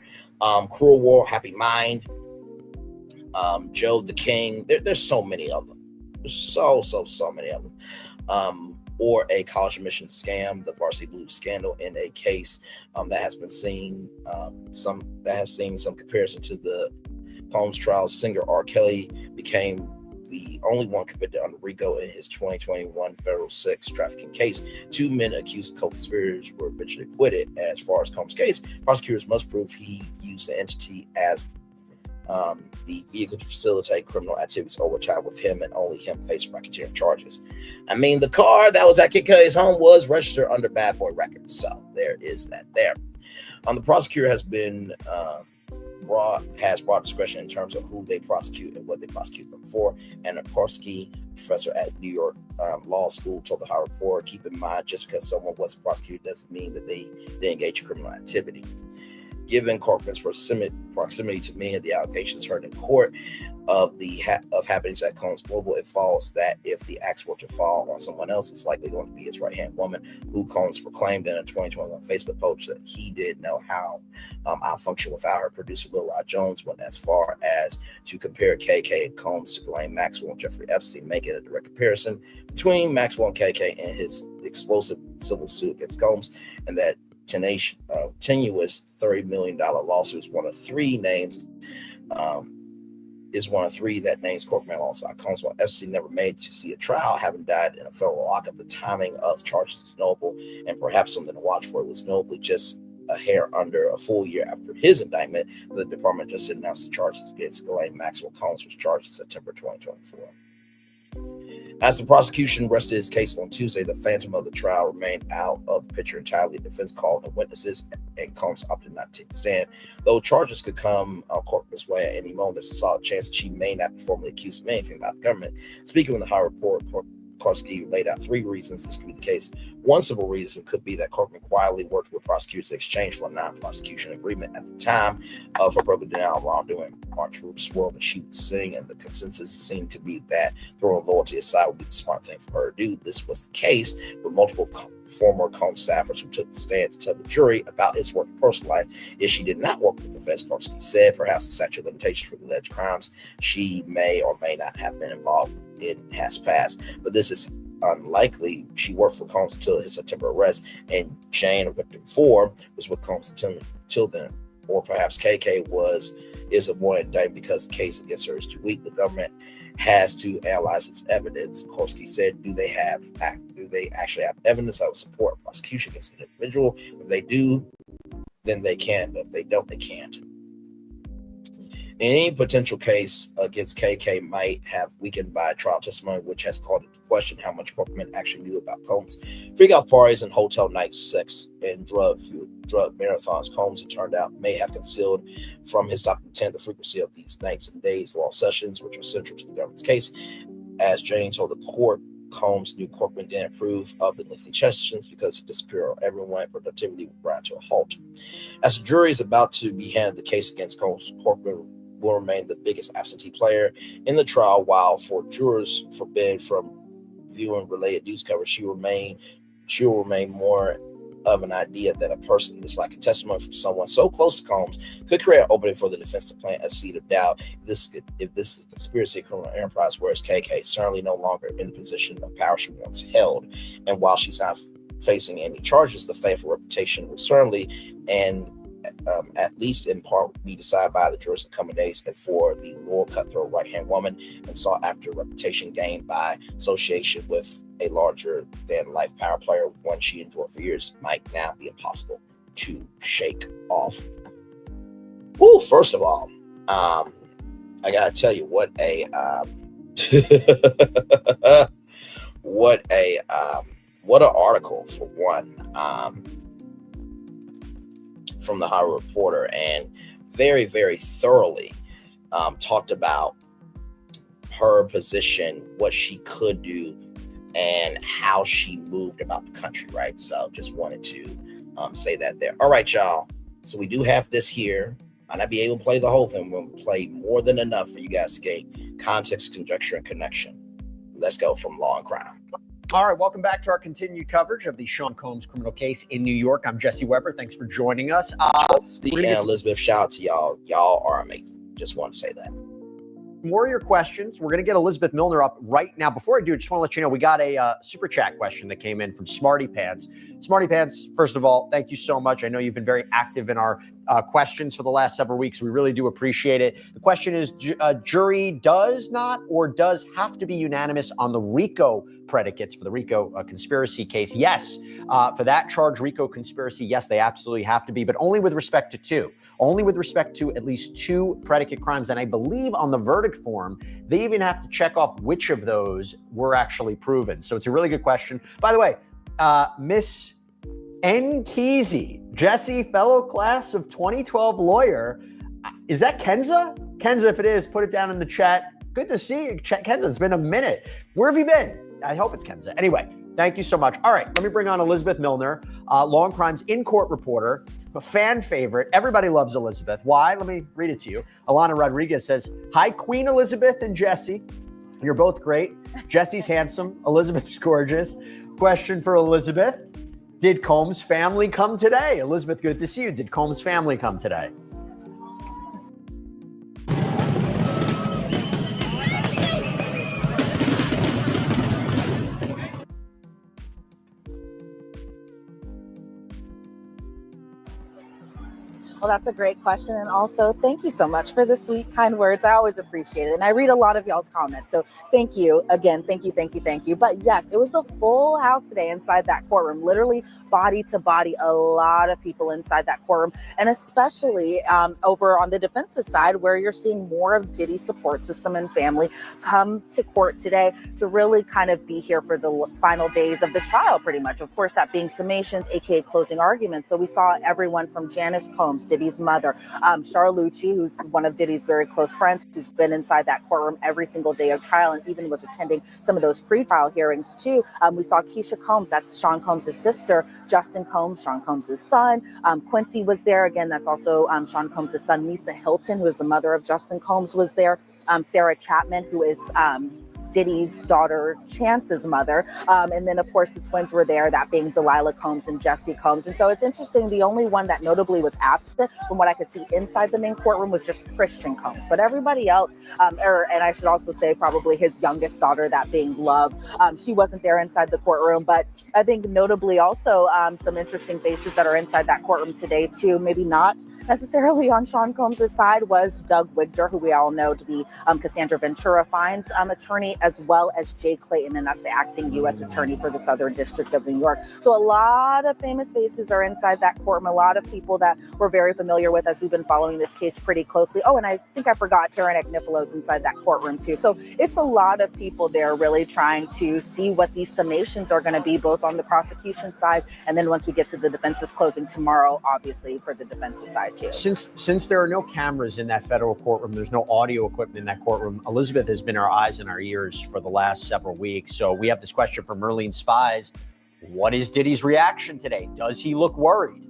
Cruel War, Happy Mind. Joe the King. There's so many of them. There's so many of them. Or a college admission scam, the Varsity Blues scandal, in a case that has been seen some comparison to the Combs trial. Singer R. Kelly became the only one convicted under RICO in his 2021 federal sex trafficking case. 2 men accused of co-conspirators were eventually acquitted. As far as Combs' case, prosecutors must prove he used the entity as the vehicle to facilitate criminal activities over time, with him and only him facing racketeering charges. I mean, the car that was at Kid Cudi's home was registered under Bad Boy Records, so there is that there. The prosecutor has been broad discretion in terms of who they prosecute and what they prosecute them for. And a professor at New York Law School told the High Report, keep in mind, just because someone wasn't prosecuted doesn't mean that they engage in criminal activity. Given Corcoran's proximity to many of the allegations heard in court of happenings at Combs Global, it follows that if the acts were to fall on someone else, it's likely going to be his right-hand woman, who Combs proclaimed in a 2021 Facebook post that he didn't know how I'll function without her. Producer Lil Rod Jones went as far as to compare KK and Combs to Ghislaine Maxwell and Jeffrey Epstein, making a direct comparison between Maxwell and KK and his explosive civil suit against Combs, and that tenuous $30 million lawsuit is one of three that names Corcoran alongside Combs. While Epstein never made to see a trial, having died in a federal lockup, the timing of charges is notable, and perhaps something to watch for. It was notably just a hair under a full year after his indictment. The department just announced the charges against Ghislaine Maxwell. Combs was charged in September 2024. As the prosecution rested its case on Tuesday, the phantom of the trial remained out of the picture entirely. The defense called no witnesses, and Combs opted not to take the stand. Though charges could come Corcoran's way at any moment, there's a solid chance that she may not be formally accused of anything about the government. Speaking with the High Report, Korski laid out 3 reasons this could be the case. One simple reason could be that Corcoran quietly worked with prosecutors in exchange for a non-prosecution agreement at the time of her public denial of wrongdoing. March rumors swirled that she would sing, and the consensus seemed to be that throwing loyalty aside would be the smart thing for her to do. This was the case with multiple former Combs staffers who took the stand to tell the jury about his work and personal life. If she did not work with the defense, Korski said, perhaps the statute of limitations for the alleged crimes she may or may not have been involved in has passed. But this is unlikely. She worked for Combs until his September arrest, and Jane, victim 4, was with Combs until then. Or perhaps KK is avoided indictment because the case against her is too weak. The government has to analyze its evidence. Korski said, do they actually have evidence that would support prosecution against an individual? If they do, then they can, but if they don't, they can't. Any potential case against KK might have weakened by trial testimony, which has called into question how much Corkman actually knew about Combs' freak-out parties and hotel nights, sex, and drug marathons. Combs, it turned out, may have concealed from his top lieutenant the frequency of these nights and days long sessions, which are central to the government's case. As Jane told the court, Combs knew Corkman didn't approve of the lengthy sessions because he disappeared on everyone. Productivity would grind to a halt. As the jury is about to be handed the case against Combs, Corkman will remain the biggest absentee player in the trial, while for jurors forbidden from viewing related news coverage, she will remain more of an idea that a person disliking testimony from someone so close to Combs could create an opening for the defense to plant a seed of doubt. If this is a conspiracy criminal enterprise, whereas KK certainly no longer in the position of power she once held, and while she's not facing any charges, the faithful reputation will certainly and at least in part be decided by the jurors in coming days. And for the loyal, cutthroat right-hand woman and sought after reputation gained by association with a larger than life power player, one she enjoyed for years, might now be impossible to shake off. Well, first of all, I gotta tell you what a what an article for one. From the Hollywood Reporter, and very, very thoroughly talked about her position, what she could do, and how she moved about the country, right? So just wanted to say that there. All right, y'all. So we do have this here. Might not be able to play the whole thing. We're going to play more than enough for you guys to get context, conjecture, and connection. Let's go from Law and Crime. All right, welcome back to our continued coverage of the Sean Combs criminal case in New York. I'm Jesse Weber. Thanks for joining us. And Elizabeth, shout out to y'all. Y'all are amazing. Just want to say that. More of your questions. We're going to get Elizabeth Milner up right now. Before I do, I just want to let you know we got a super chat question that came in from Smarty Pants. Smarty Pants, first of all, thank you so much. I know you've been very active in our questions for the last several weeks. We really do appreciate it. The question is, jury does not or does have to be unanimous on the RICO predicates for the RICO conspiracy case. Yes, for that charge, RICO conspiracy, yes, they absolutely have to be, but only with respect to two. Only with respect to at least two predicate crimes. And I believe on the verdict form, they even have to check off which of those were actually proven. So it's a really good question. By the way, Miss N. Kesey, Jesse, fellow class of 2012 lawyer. Is that Kenza? Kenza, if it is, put it down in the chat. Good to see you, Kenza. It's been a minute. Where have you been? I hope it's Kenza. Anyway, thank you so much. All right, let me bring on Elizabeth Milner, Law and Crime's in-court reporter, a fan favorite. Everybody loves Elizabeth. Why? Let me read it to you. Alana Rodriguez says, hi, Queen Elizabeth and Jesse. You're both great. Jesse's handsome. Elizabeth's gorgeous. Question for Elizabeth. Did Combs' family come today? Elizabeth, good to see you. Did Combs' family come today? Well, that's a great question. And also, thank you so much for the sweet, kind words. I always appreciate it. And I read a lot of y'all's comments. So thank you again. Thank you, thank you, thank you. But yes, it was a full house today inside that courtroom, literally body to body, a lot of people inside that courtroom. And especially over on the defense's side, where you're seeing more of Diddy's support system and family come to court today to really kind of be here for the final days of the trial, pretty much. Of course, that being summations, aka closing arguments. So we saw everyone from Janice Combs, Diddy's mother, Charlucci, who's one of Diddy's very close friends, who's been inside that courtroom every single day of trial and even was attending some of those pre-trial hearings too. We saw Keisha Combs, that's Sean Combs' sister, Justin Combs, Sean Combs' son. Quincy was there. Again, that's also Sean Combs' son. Misa Hilton, who is the mother of Justin Combs, was there. Sarah Chapman, who is Diddy's daughter Chance's mother. And then, of course, the twins were there, that being Delilah Combs and Jesse Combs. And so it's interesting, the only one that notably was absent from what I could see inside the main courtroom was just Christian Combs. But everybody else, and I should also say probably his youngest daughter, that being Love, she wasn't there inside the courtroom. But I think notably also some interesting faces that are inside that courtroom today too, maybe not necessarily on Sean Combs' side, was Doug Wigder, who we all know to be Cassandra Ventura Fine's attorney, as well as Jay Clayton, and that's the acting U.S. attorney for the Southern District of New York. So a lot of famous faces are inside that courtroom, a lot of people that we're very familiar with as we've been following this case pretty closely. Oh, and I think I forgot Karen Agnifalo's inside that courtroom too. So it's a lot of people there really trying to see what these summations are going to be, both on the prosecution side and then once we get to the defense's closing tomorrow, obviously for the defense's side too. Since there are no cameras in that federal courtroom, there's no audio equipment in that courtroom, Elizabeth has been our eyes and our ears for the last several weeks. So we have this question from Merlene Spies. What is Diddy's reaction today? Does he look worried?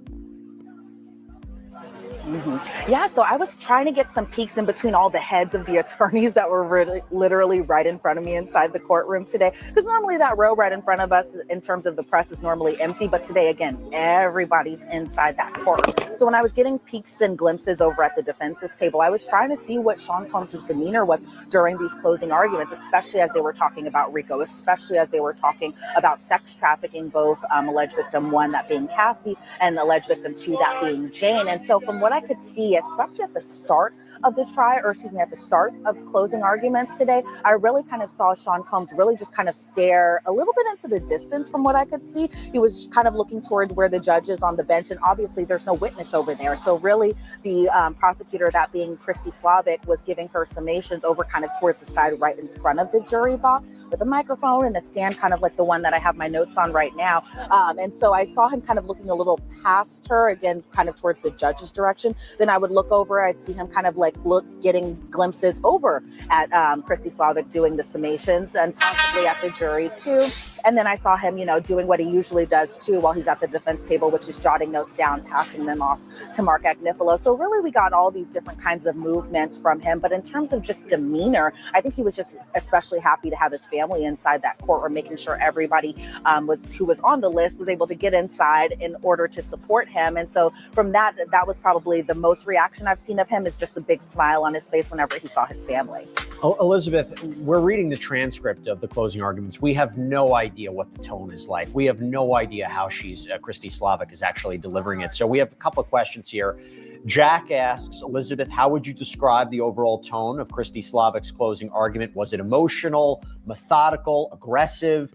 Yeah, so I was trying to get some peeks in between all the heads of the attorneys that were literally right in front of me inside the courtroom today. Because normally that row right in front of us in terms of the press is normally empty. But today, again, everybody's inside that courtroom. So when I was getting peeks and glimpses over at the defense's table, I was trying to see what Sean Combs' demeanor was during these closing arguments, especially as they were talking about RICO, especially as they were talking about sex trafficking, both alleged victim 1, that being Cassie, and alleged victim 2, that being Jane. And so from what I could see, especially at the start of the trial, or excuse me, at the start of closing arguments today, I really kind of saw Sean Combs really just kind of stare a little bit into the distance from what I could see. He was kind of looking toward where the judge is on the bench, and obviously there's no witness over there. So really the prosecutor, that being Christy Slavic, was giving her summations over kind of towards the side right in front of the jury box with a microphone and a stand kind of like the one that I have my notes on right now. And so I saw him kind of looking a little past her, again, kind of towards the judge's direction. Then I would look over, I'd see him kind of like getting glimpses over at Christy Slavic doing the summations and possibly at the jury too. And then I saw him, doing what he usually does too while he's at the defense table, which is jotting notes down, passing them off to Mark Agnifalo. So really we got all these different kinds of movements from him. But in terms of just demeanor, I think he was just especially happy to have his family inside that courtroom, making sure everybody who was on the list was able to get inside in order to support him. And so from that was probably the most reaction I've seen of him, is just a big smile on his face whenever he saw his family. Elizabeth, we're reading the transcript of the closing arguments. We have no idea what the tone is like. We have no idea how Christy Slavic is actually delivering it. So we have a couple of questions here. Jack asks, Elizabeth, how would you describe the overall tone of Christy Slavic's closing argument? Was it emotional, methodical, aggressive?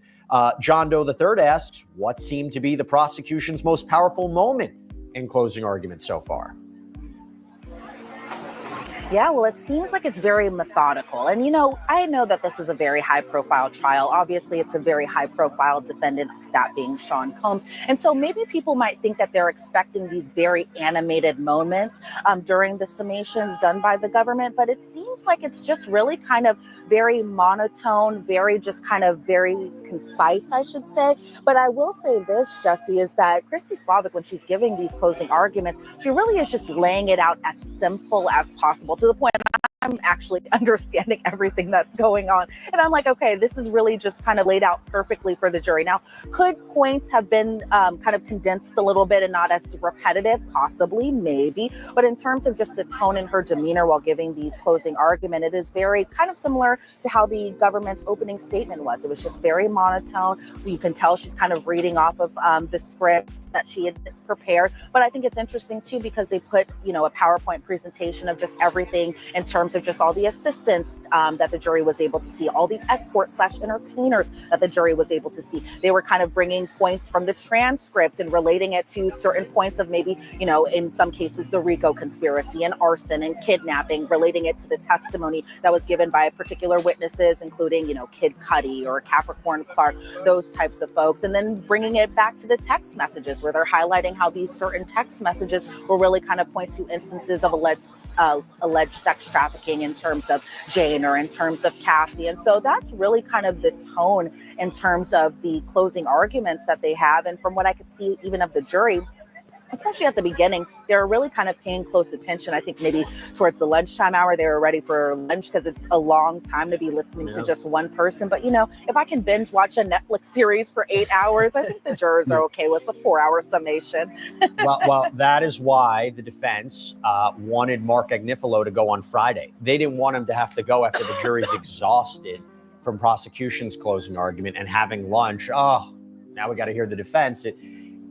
John Doe III asks, what seemed to be the prosecution's most powerful moment in closing arguments so far? Yeah, well, it seems like it's very methodical. And, I know that this is a very high profile trial. Obviously, it's a very high profile defendant, that being Sean Combs. And so maybe people might think that they're expecting these very animated moments during the summations done by the government. But it seems like it's just really kind of very monotone, very concise, I should say. But I will say this, Jesse, is that Christy Slavic, when she's giving these closing arguments, she really is just laying it out as simple as possible, to the point I'm actually understanding everything that's going on. And I'm like, okay, this is really just kind of laid out perfectly for the jury. Now, could points have been kind of condensed a little bit and not as repetitive? Possibly, maybe. But in terms of just the tone in her demeanor while giving these closing argument, it is very kind of similar to how the government's opening statement was. It was just very monotone. You can tell she's kind of reading off of the script that she had prepared. But I think it's interesting too, because they put, a PowerPoint presentation of just everything in terms of just all the assistants that the jury was able to see, all the escorts/entertainers that the jury was able to see. They were kind of bringing points from the transcript and relating it to certain points of maybe, in some cases, the RICO conspiracy and arson and kidnapping, relating it to the testimony that was given by particular witnesses, including, Kid Cudi or Capricorn Clark, those types of folks. And then bringing it back to the text messages, where they're highlighting how these certain text messages will really kind of point to instances of alleged sex trafficking in terms of Jane or in terms of Cassie. And so that's really kind of the tone in terms of the closing arguments that they have. And from what I could see even of the jury, especially at the beginning, they were really kind of paying close attention. I think maybe towards the lunchtime hour, they were ready for lunch because it's a long time to be listening to just one person. But, if I can binge watch a Netflix series for 8 hours, I think the jurors are okay with the 4-hour summation. well, that is why the defense wanted Mark Agnifilo to go on Friday. They didn't want him to have to go after the jury's exhausted from prosecution's closing argument and having lunch. Oh, now we got to hear the defense.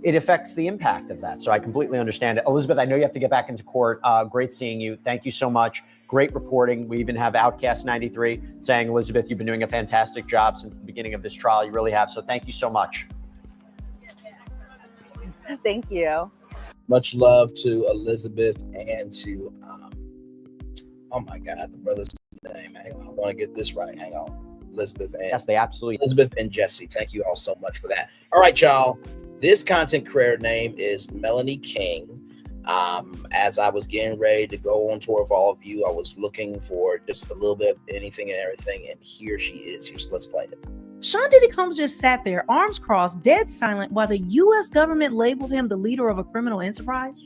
It affects the impact of that. So I completely understand it. Elizabeth, I know you have to get back into court. Great seeing you. Thank you so much. Great reporting. We even have Outcast 93 saying, Elizabeth, you've been doing a fantastic job since the beginning of this trial. You really have. So thank you so much. Thank you. Much love to Elizabeth and to, oh my God, the brother's name. Hang on, I want to get this right. Hang on. Elizabeth and yes, they absolutely. Elizabeth and Jesse. Thank you all so much for that. All right, y'all. This content creator name is Melanie King. As I was getting ready to go on tour of all of you, I was looking for just a little bit of anything and everything, and here she is. So let's play it. Sean Diddy Combs just sat there, arms crossed, dead silent, while the U.S. government labeled him the leader of a criminal enterprise.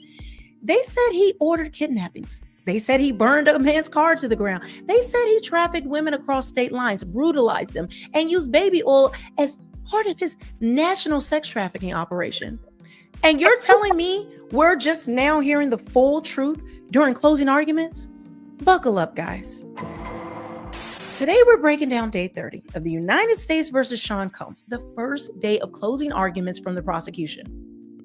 They said he ordered kidnappings. They said he burned a man's car to the ground. They said he trafficked women across state lines, brutalized them, and used baby oil as part of his national sex trafficking operation. And you're telling me we're just now hearing the full truth during closing arguments? Buckle up, guys. Today, we're breaking down day 30 of the United States versus Sean Combs, the first day of closing arguments from the prosecution.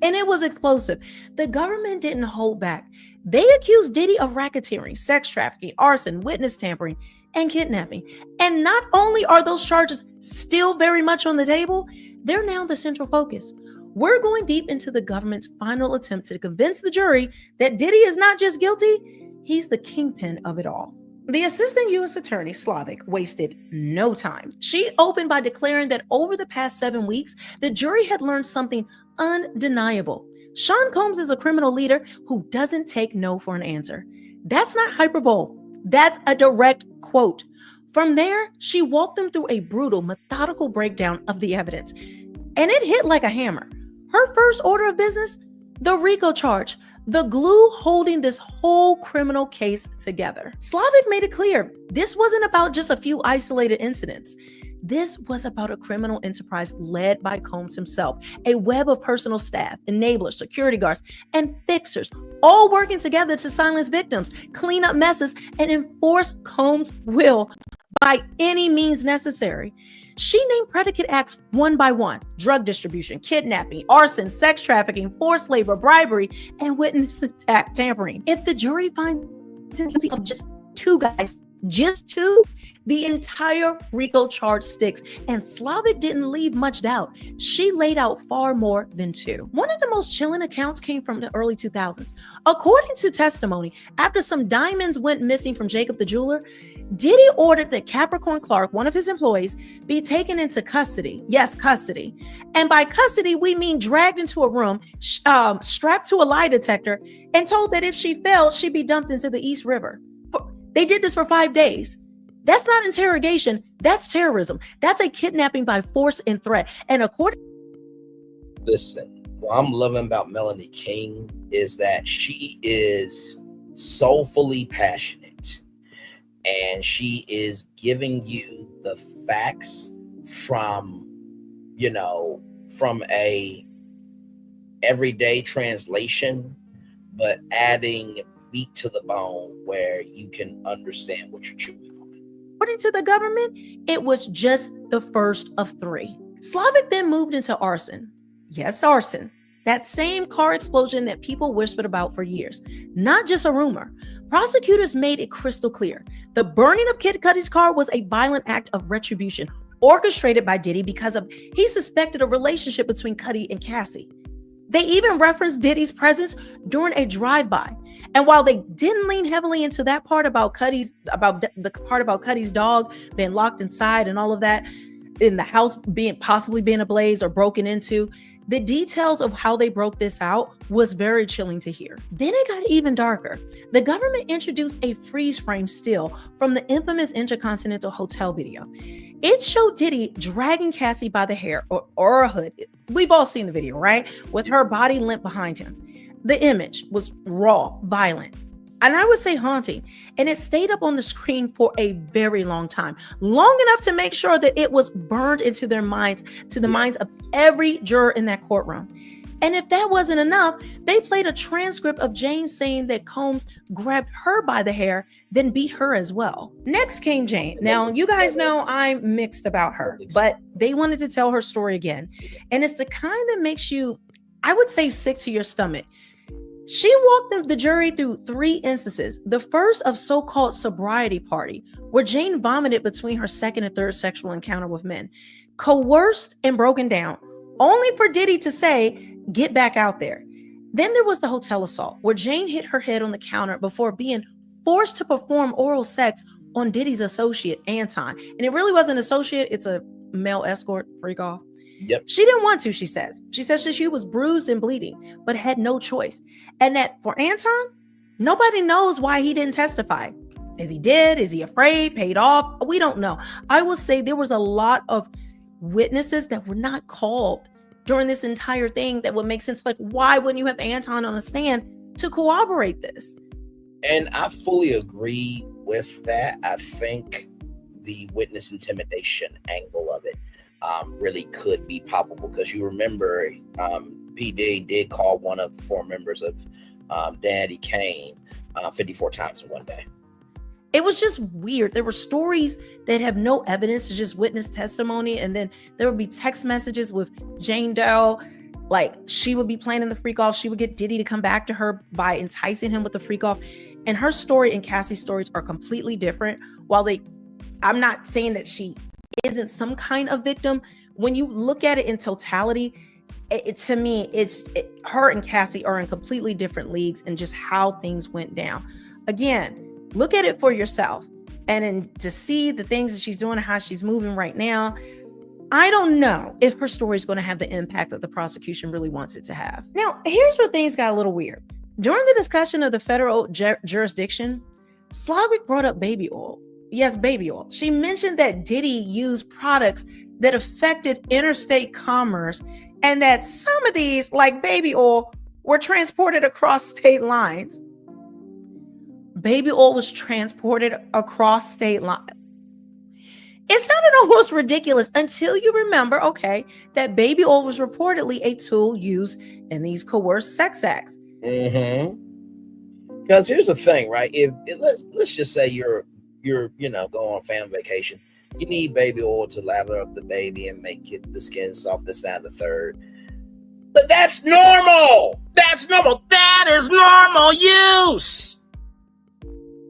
And it was explosive. The government didn't hold back. They accused Diddy of racketeering, sex trafficking, arson, witness tampering, and kidnapping. And not only are those charges still very much on the table, they're now the central focus. We're going deep into the government's final attempt to convince the jury that Diddy is not just guilty, he's the kingpin of it all. The assistant U.S. attorney, Slavic, wasted no time. She opened by declaring that over the past 7 weeks, the jury had learned something undeniable. Sean Combs is a criminal leader who doesn't take no for an answer. That's not hyperbole. That's a direct quote. From there, she walked them through a brutal, methodical breakdown of the evidence. And it hit like a hammer. Her first order of business, the RICO charge, the glue holding this whole criminal case together. Slavic made it clear this wasn't about just a few isolated incidents. This was about a criminal enterprise led by Combs himself, a web of personal staff, enablers, security guards, and fixers, all working together to silence victims, clean up messes, and enforce Combs' will by any means necessary. She named predicate acts one by one: drug distribution, kidnapping, arson, sex trafficking, forced labor, bribery, and witness tampering. If the jury finds him guilty of just 2 guys, just 2, the entire RICO charge sticks, and Slavic didn't leave much doubt. She laid out far more than 2. One of the most chilling accounts came from the early 2000s. According to testimony, after some diamonds went missing from Jacob the jeweler, Diddy ordered that Capricorn Clark, one of his employees, be taken into custody. Yes, custody. And by custody, we mean dragged into a room, strapped to a lie detector, and told that if she failed, she'd be dumped into the East River. They did this for 5 days. That's not interrogation. That's terrorism. That's a kidnapping by force and threat. And according... Listen, what I'm loving about Melanie King is that she is soulfully passionate. And she is giving you the facts from a everyday translation, but adding meat to the bone where you can understand what you're chewing on. According to the government, it was just the first of 3. Slavic then moved into arson. Yes, arson. That same car explosion that people whispered about for years. Not just a rumor. Prosecutors made it crystal clear. The burning of Kid Cudi's car was a violent act of retribution orchestrated by Diddy because he suspected a relationship between Cudi and Cassie. They even referenced Diddy's presence during a drive-by. And while they didn't lean heavily into that part about the part about Cudi's dog being locked inside and all of that, in the house possibly being ablaze or broken into, the details of how they broke this out was very chilling to hear. Then it got even darker. The government introduced a freeze frame still from the infamous Intercontinental Hotel video. It showed Diddy dragging Cassie by the hair or a hood. We've all seen the video, right? With her body limp behind him. the image was raw, violent, and I would say haunting. And it stayed up on the screen for a very long time, long enough to make sure that it was burned into their minds, to the minds of every juror in that courtroom. And if that wasn't enough, they played a transcript of Jane saying that Combs grabbed her by the hair, then beat her as well. Next came Jane. Now, you guys know I'm mixed about her, but they wanted to tell her story again. And it's the kind that makes you, I would say, sick to your stomach. She walked the jury through 3 instances. The first of so-called sobriety party, where Jane vomited between her second and third sexual encounter with men, coerced and broken down, only for Diddy to say, "Get back out there." Then there was the hotel assault, where Jane hit her head on the counter before being forced to perform oral sex on Diddy's associate, Anton. And it really wasn't an associate, it's a male escort freak off. Yep. She didn't want to, she says. She says that she was bruised and bleeding, but had no choice. And that for Anton, nobody knows why he didn't testify. Is he dead? Is he afraid? Paid off? We don't know. I will say there was a lot of witnesses that were not called during this entire thing that would make sense. Like, why wouldn't you have Anton on a stand to corroborate this? And I fully agree with that. I think the witness intimidation angle of it really could be palpable, because you remember P. Diddy did call one of the 4 members of Daddy Kane 54 times in one day. It was just weird. There were stories that have no evidence, to just witness testimony. And then there would be text messages with Jane Doe. Like, she would be planning the freak off. She would get Diddy to come back to her by enticing him with the freak off. And her story and Cassie's stories are completely different. I'm not saying that she isn't some kind of victim. When you look at it in totality, to me, her and Cassie are in completely different leagues, and just how things went down. Again, look at it for yourself, and then to see the things that she's doing and how she's moving right now, I don't know if her story is going to have the impact that the prosecution really wants it to have. Now, here's where things got a little weird. During the discussion of the federal jurisdiction, Slavic brought up baby oil. Yes, baby oil. She mentioned that Diddy used products that affected interstate commerce, and that some of these, like baby oil, were transported across state lines. Baby oil was transported across state lines. It sounded almost ridiculous until you remember, okay, that baby oil was reportedly a tool used in these coerced sex acts. Because here's the thing, right? Let's just say you're going on family vacation. You need baby oil to lather up the baby and make the skin soft, this, that, and the third. But that's normal. That's normal. That is normal use.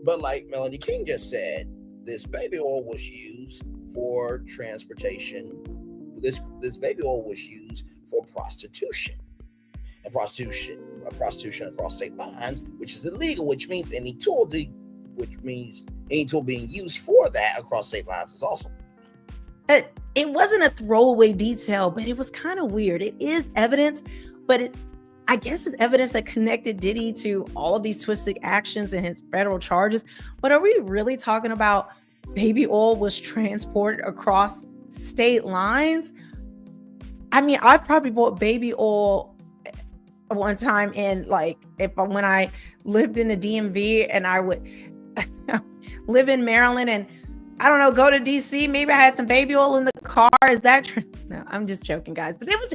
But like Melanie King just said, this baby oil was used for transportation. This baby oil was used for prostitution. And prostitution across state lines, which is illegal, which means any tool being used for that across state lines is also. It wasn't a throwaway detail, but it was kind of weird. It is evidence, but I guess it's evidence that connected Diddy to all of these twisted actions and his federal charges. But are we really talking about baby oil was transported across state lines? I mean, I've probably bought baby oil one time when I lived in the DMV, and I would live in Maryland and I don't know, go to DC. Maybe I had some baby oil in the car. Is that true? No, I'm just joking, guys. But that was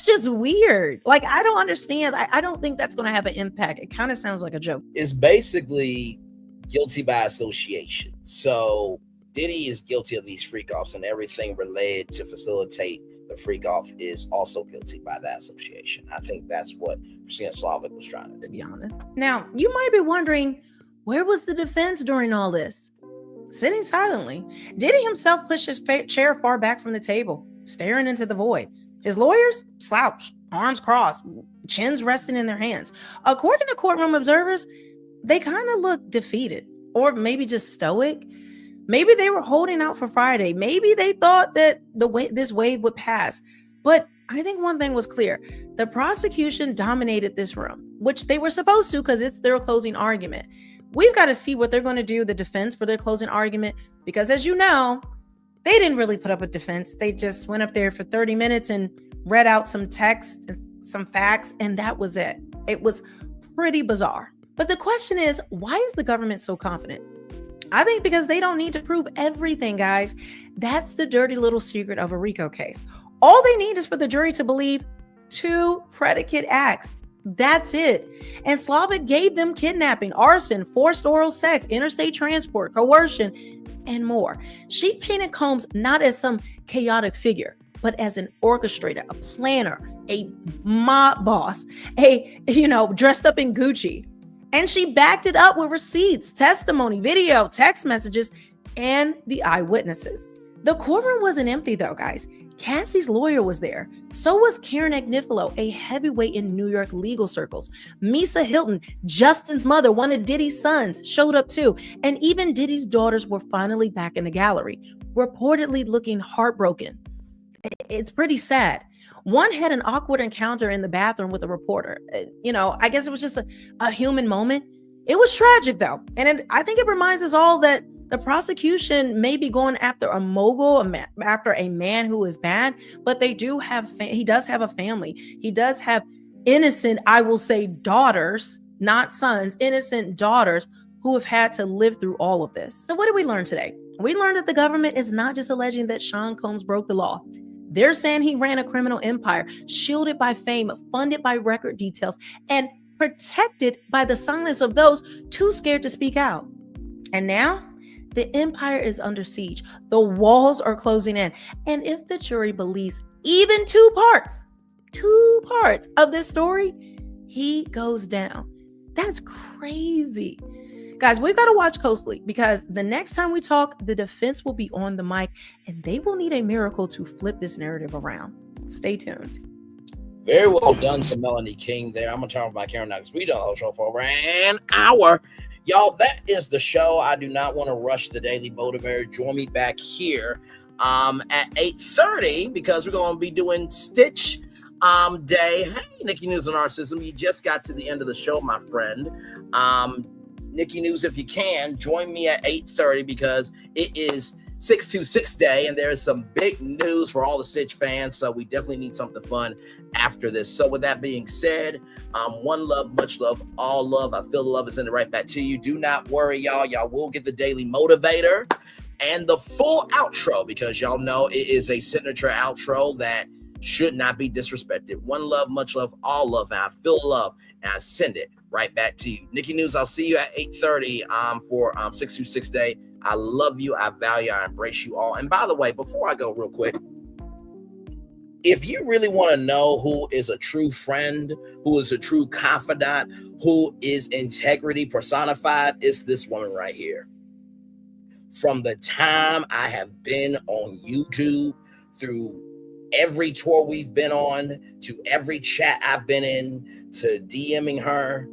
just weird. Like, I don't understand. I don't think that's going to have an impact. It kind of sounds like a joke. It's basically guilty by association. So Diddy is guilty of these freak-offs, and everything related to facilitate the freak-off is also guilty by that association. I think that's what Christina Slavic was trying to do. To be honest. Now, you might be wondering, where was the defense during all this? Sitting silently. Diddy himself pushed his chair far back from the table, staring into the void. His lawyers slouched, arms crossed, chins resting in their hands. According to courtroom observers, they kind of looked defeated, or maybe just stoic. Maybe they were holding out for Friday. Maybe they thought that this wave would pass. But I think one thing was clear. The prosecution dominated this room, which they were supposed to, because it's their closing argument. We've got to see what they're going to do, the defense, for their closing argument, because as you know, they didn't really put up a defense. They just went up there for 30 minutes and read out some text and some facts, and that was it. It was pretty bizarre. But the question is, why is the government so confident? I think because they don't need to prove everything, guys. That's the dirty little secret of a RICO case. All they need is for the jury to believe 2 predicate acts. That's it. And Slavic gave them kidnapping, arson, forced oral sex, interstate transport, coercion, and more. She painted Combs not as some chaotic figure, but as an orchestrator, a planner, a mob boss, dressed up in Gucci. And she backed it up with receipts, testimony, video, text messages, and the eyewitnesses. The courtroom wasn't empty though, guys. Cassie's lawyer was there. So was Karen Agnifilo, a heavyweight in New York legal circles. Misa Hilton, Justin's mother, one of Diddy's sons, showed up too. And even Diddy's daughters were finally back in the gallery, reportedly looking heartbroken. It's pretty sad. One had an awkward encounter in the bathroom with a reporter. I guess it was just a human moment. It was tragic though. And I think it reminds us all that the prosecution may be going after a mogul, after a man who is bad, but he does have a family. He does have innocent, I will say, daughters, not sons, innocent daughters who have had to live through all of this. So what did we learn today? We learned that the government is not just alleging that Sean Combs broke the law. They're saying he ran a criminal empire, shielded by fame, funded by record details, and protected by the silence of those too scared to speak out. And now, the empire is under siege. The walls are closing in. And if the jury believes even two parts of this story, he goes down. That's crazy. Guys, we've got to watch closely because the next time we talk, the defense will be on the mic and they will need a miracle to flip this narrative around. Stay tuned. Very well done to Melanie King there. I'm going to turn off my camera now because we done the whole show for over an hour. Y'all, that is the show. I do not want to rush the Daily Motivator. Join me back here at 8:30 because we're going to be doing Stitch Day. Hey, Nikki News and Narcissism. You just got to the end of the show, my friend. Nikki News, if you can, join me at 8:30 because it is 626 Day and there is some big news for all the Stitch fans. So we definitely need something fun after this. So with that being said, one love, much love, all love. I feel the love is sending right back to you. Do not worry, y'all. Y'all will get the Daily Motivator and the full outro because y'all know it is a signature outro that should not be disrespected. One love, much love, all love. And I feel love and I send it right back to you. Nikki News, I'll see you at 8:30 for 626 Day. I love you. I value, I embrace you all. And by the way, before I go real quick, if you really want to know who is a true friend, who is a true confidant, who is integrity personified, it's this woman right here. From the time I have been on YouTube, through every tour we've been on, to every chat I've been in, to DMing her,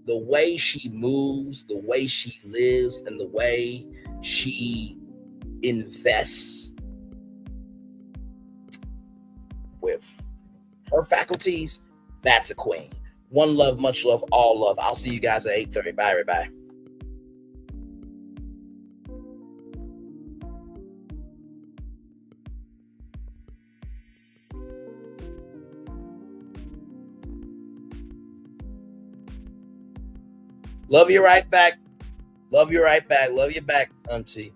the way she moves, the way she lives, and the way she invests with her faculties, that's a queen. One love, much love, all love. I'll see you guys at 8:30. Bye, everybody. Love you right back. Love you right back. Love you back, auntie.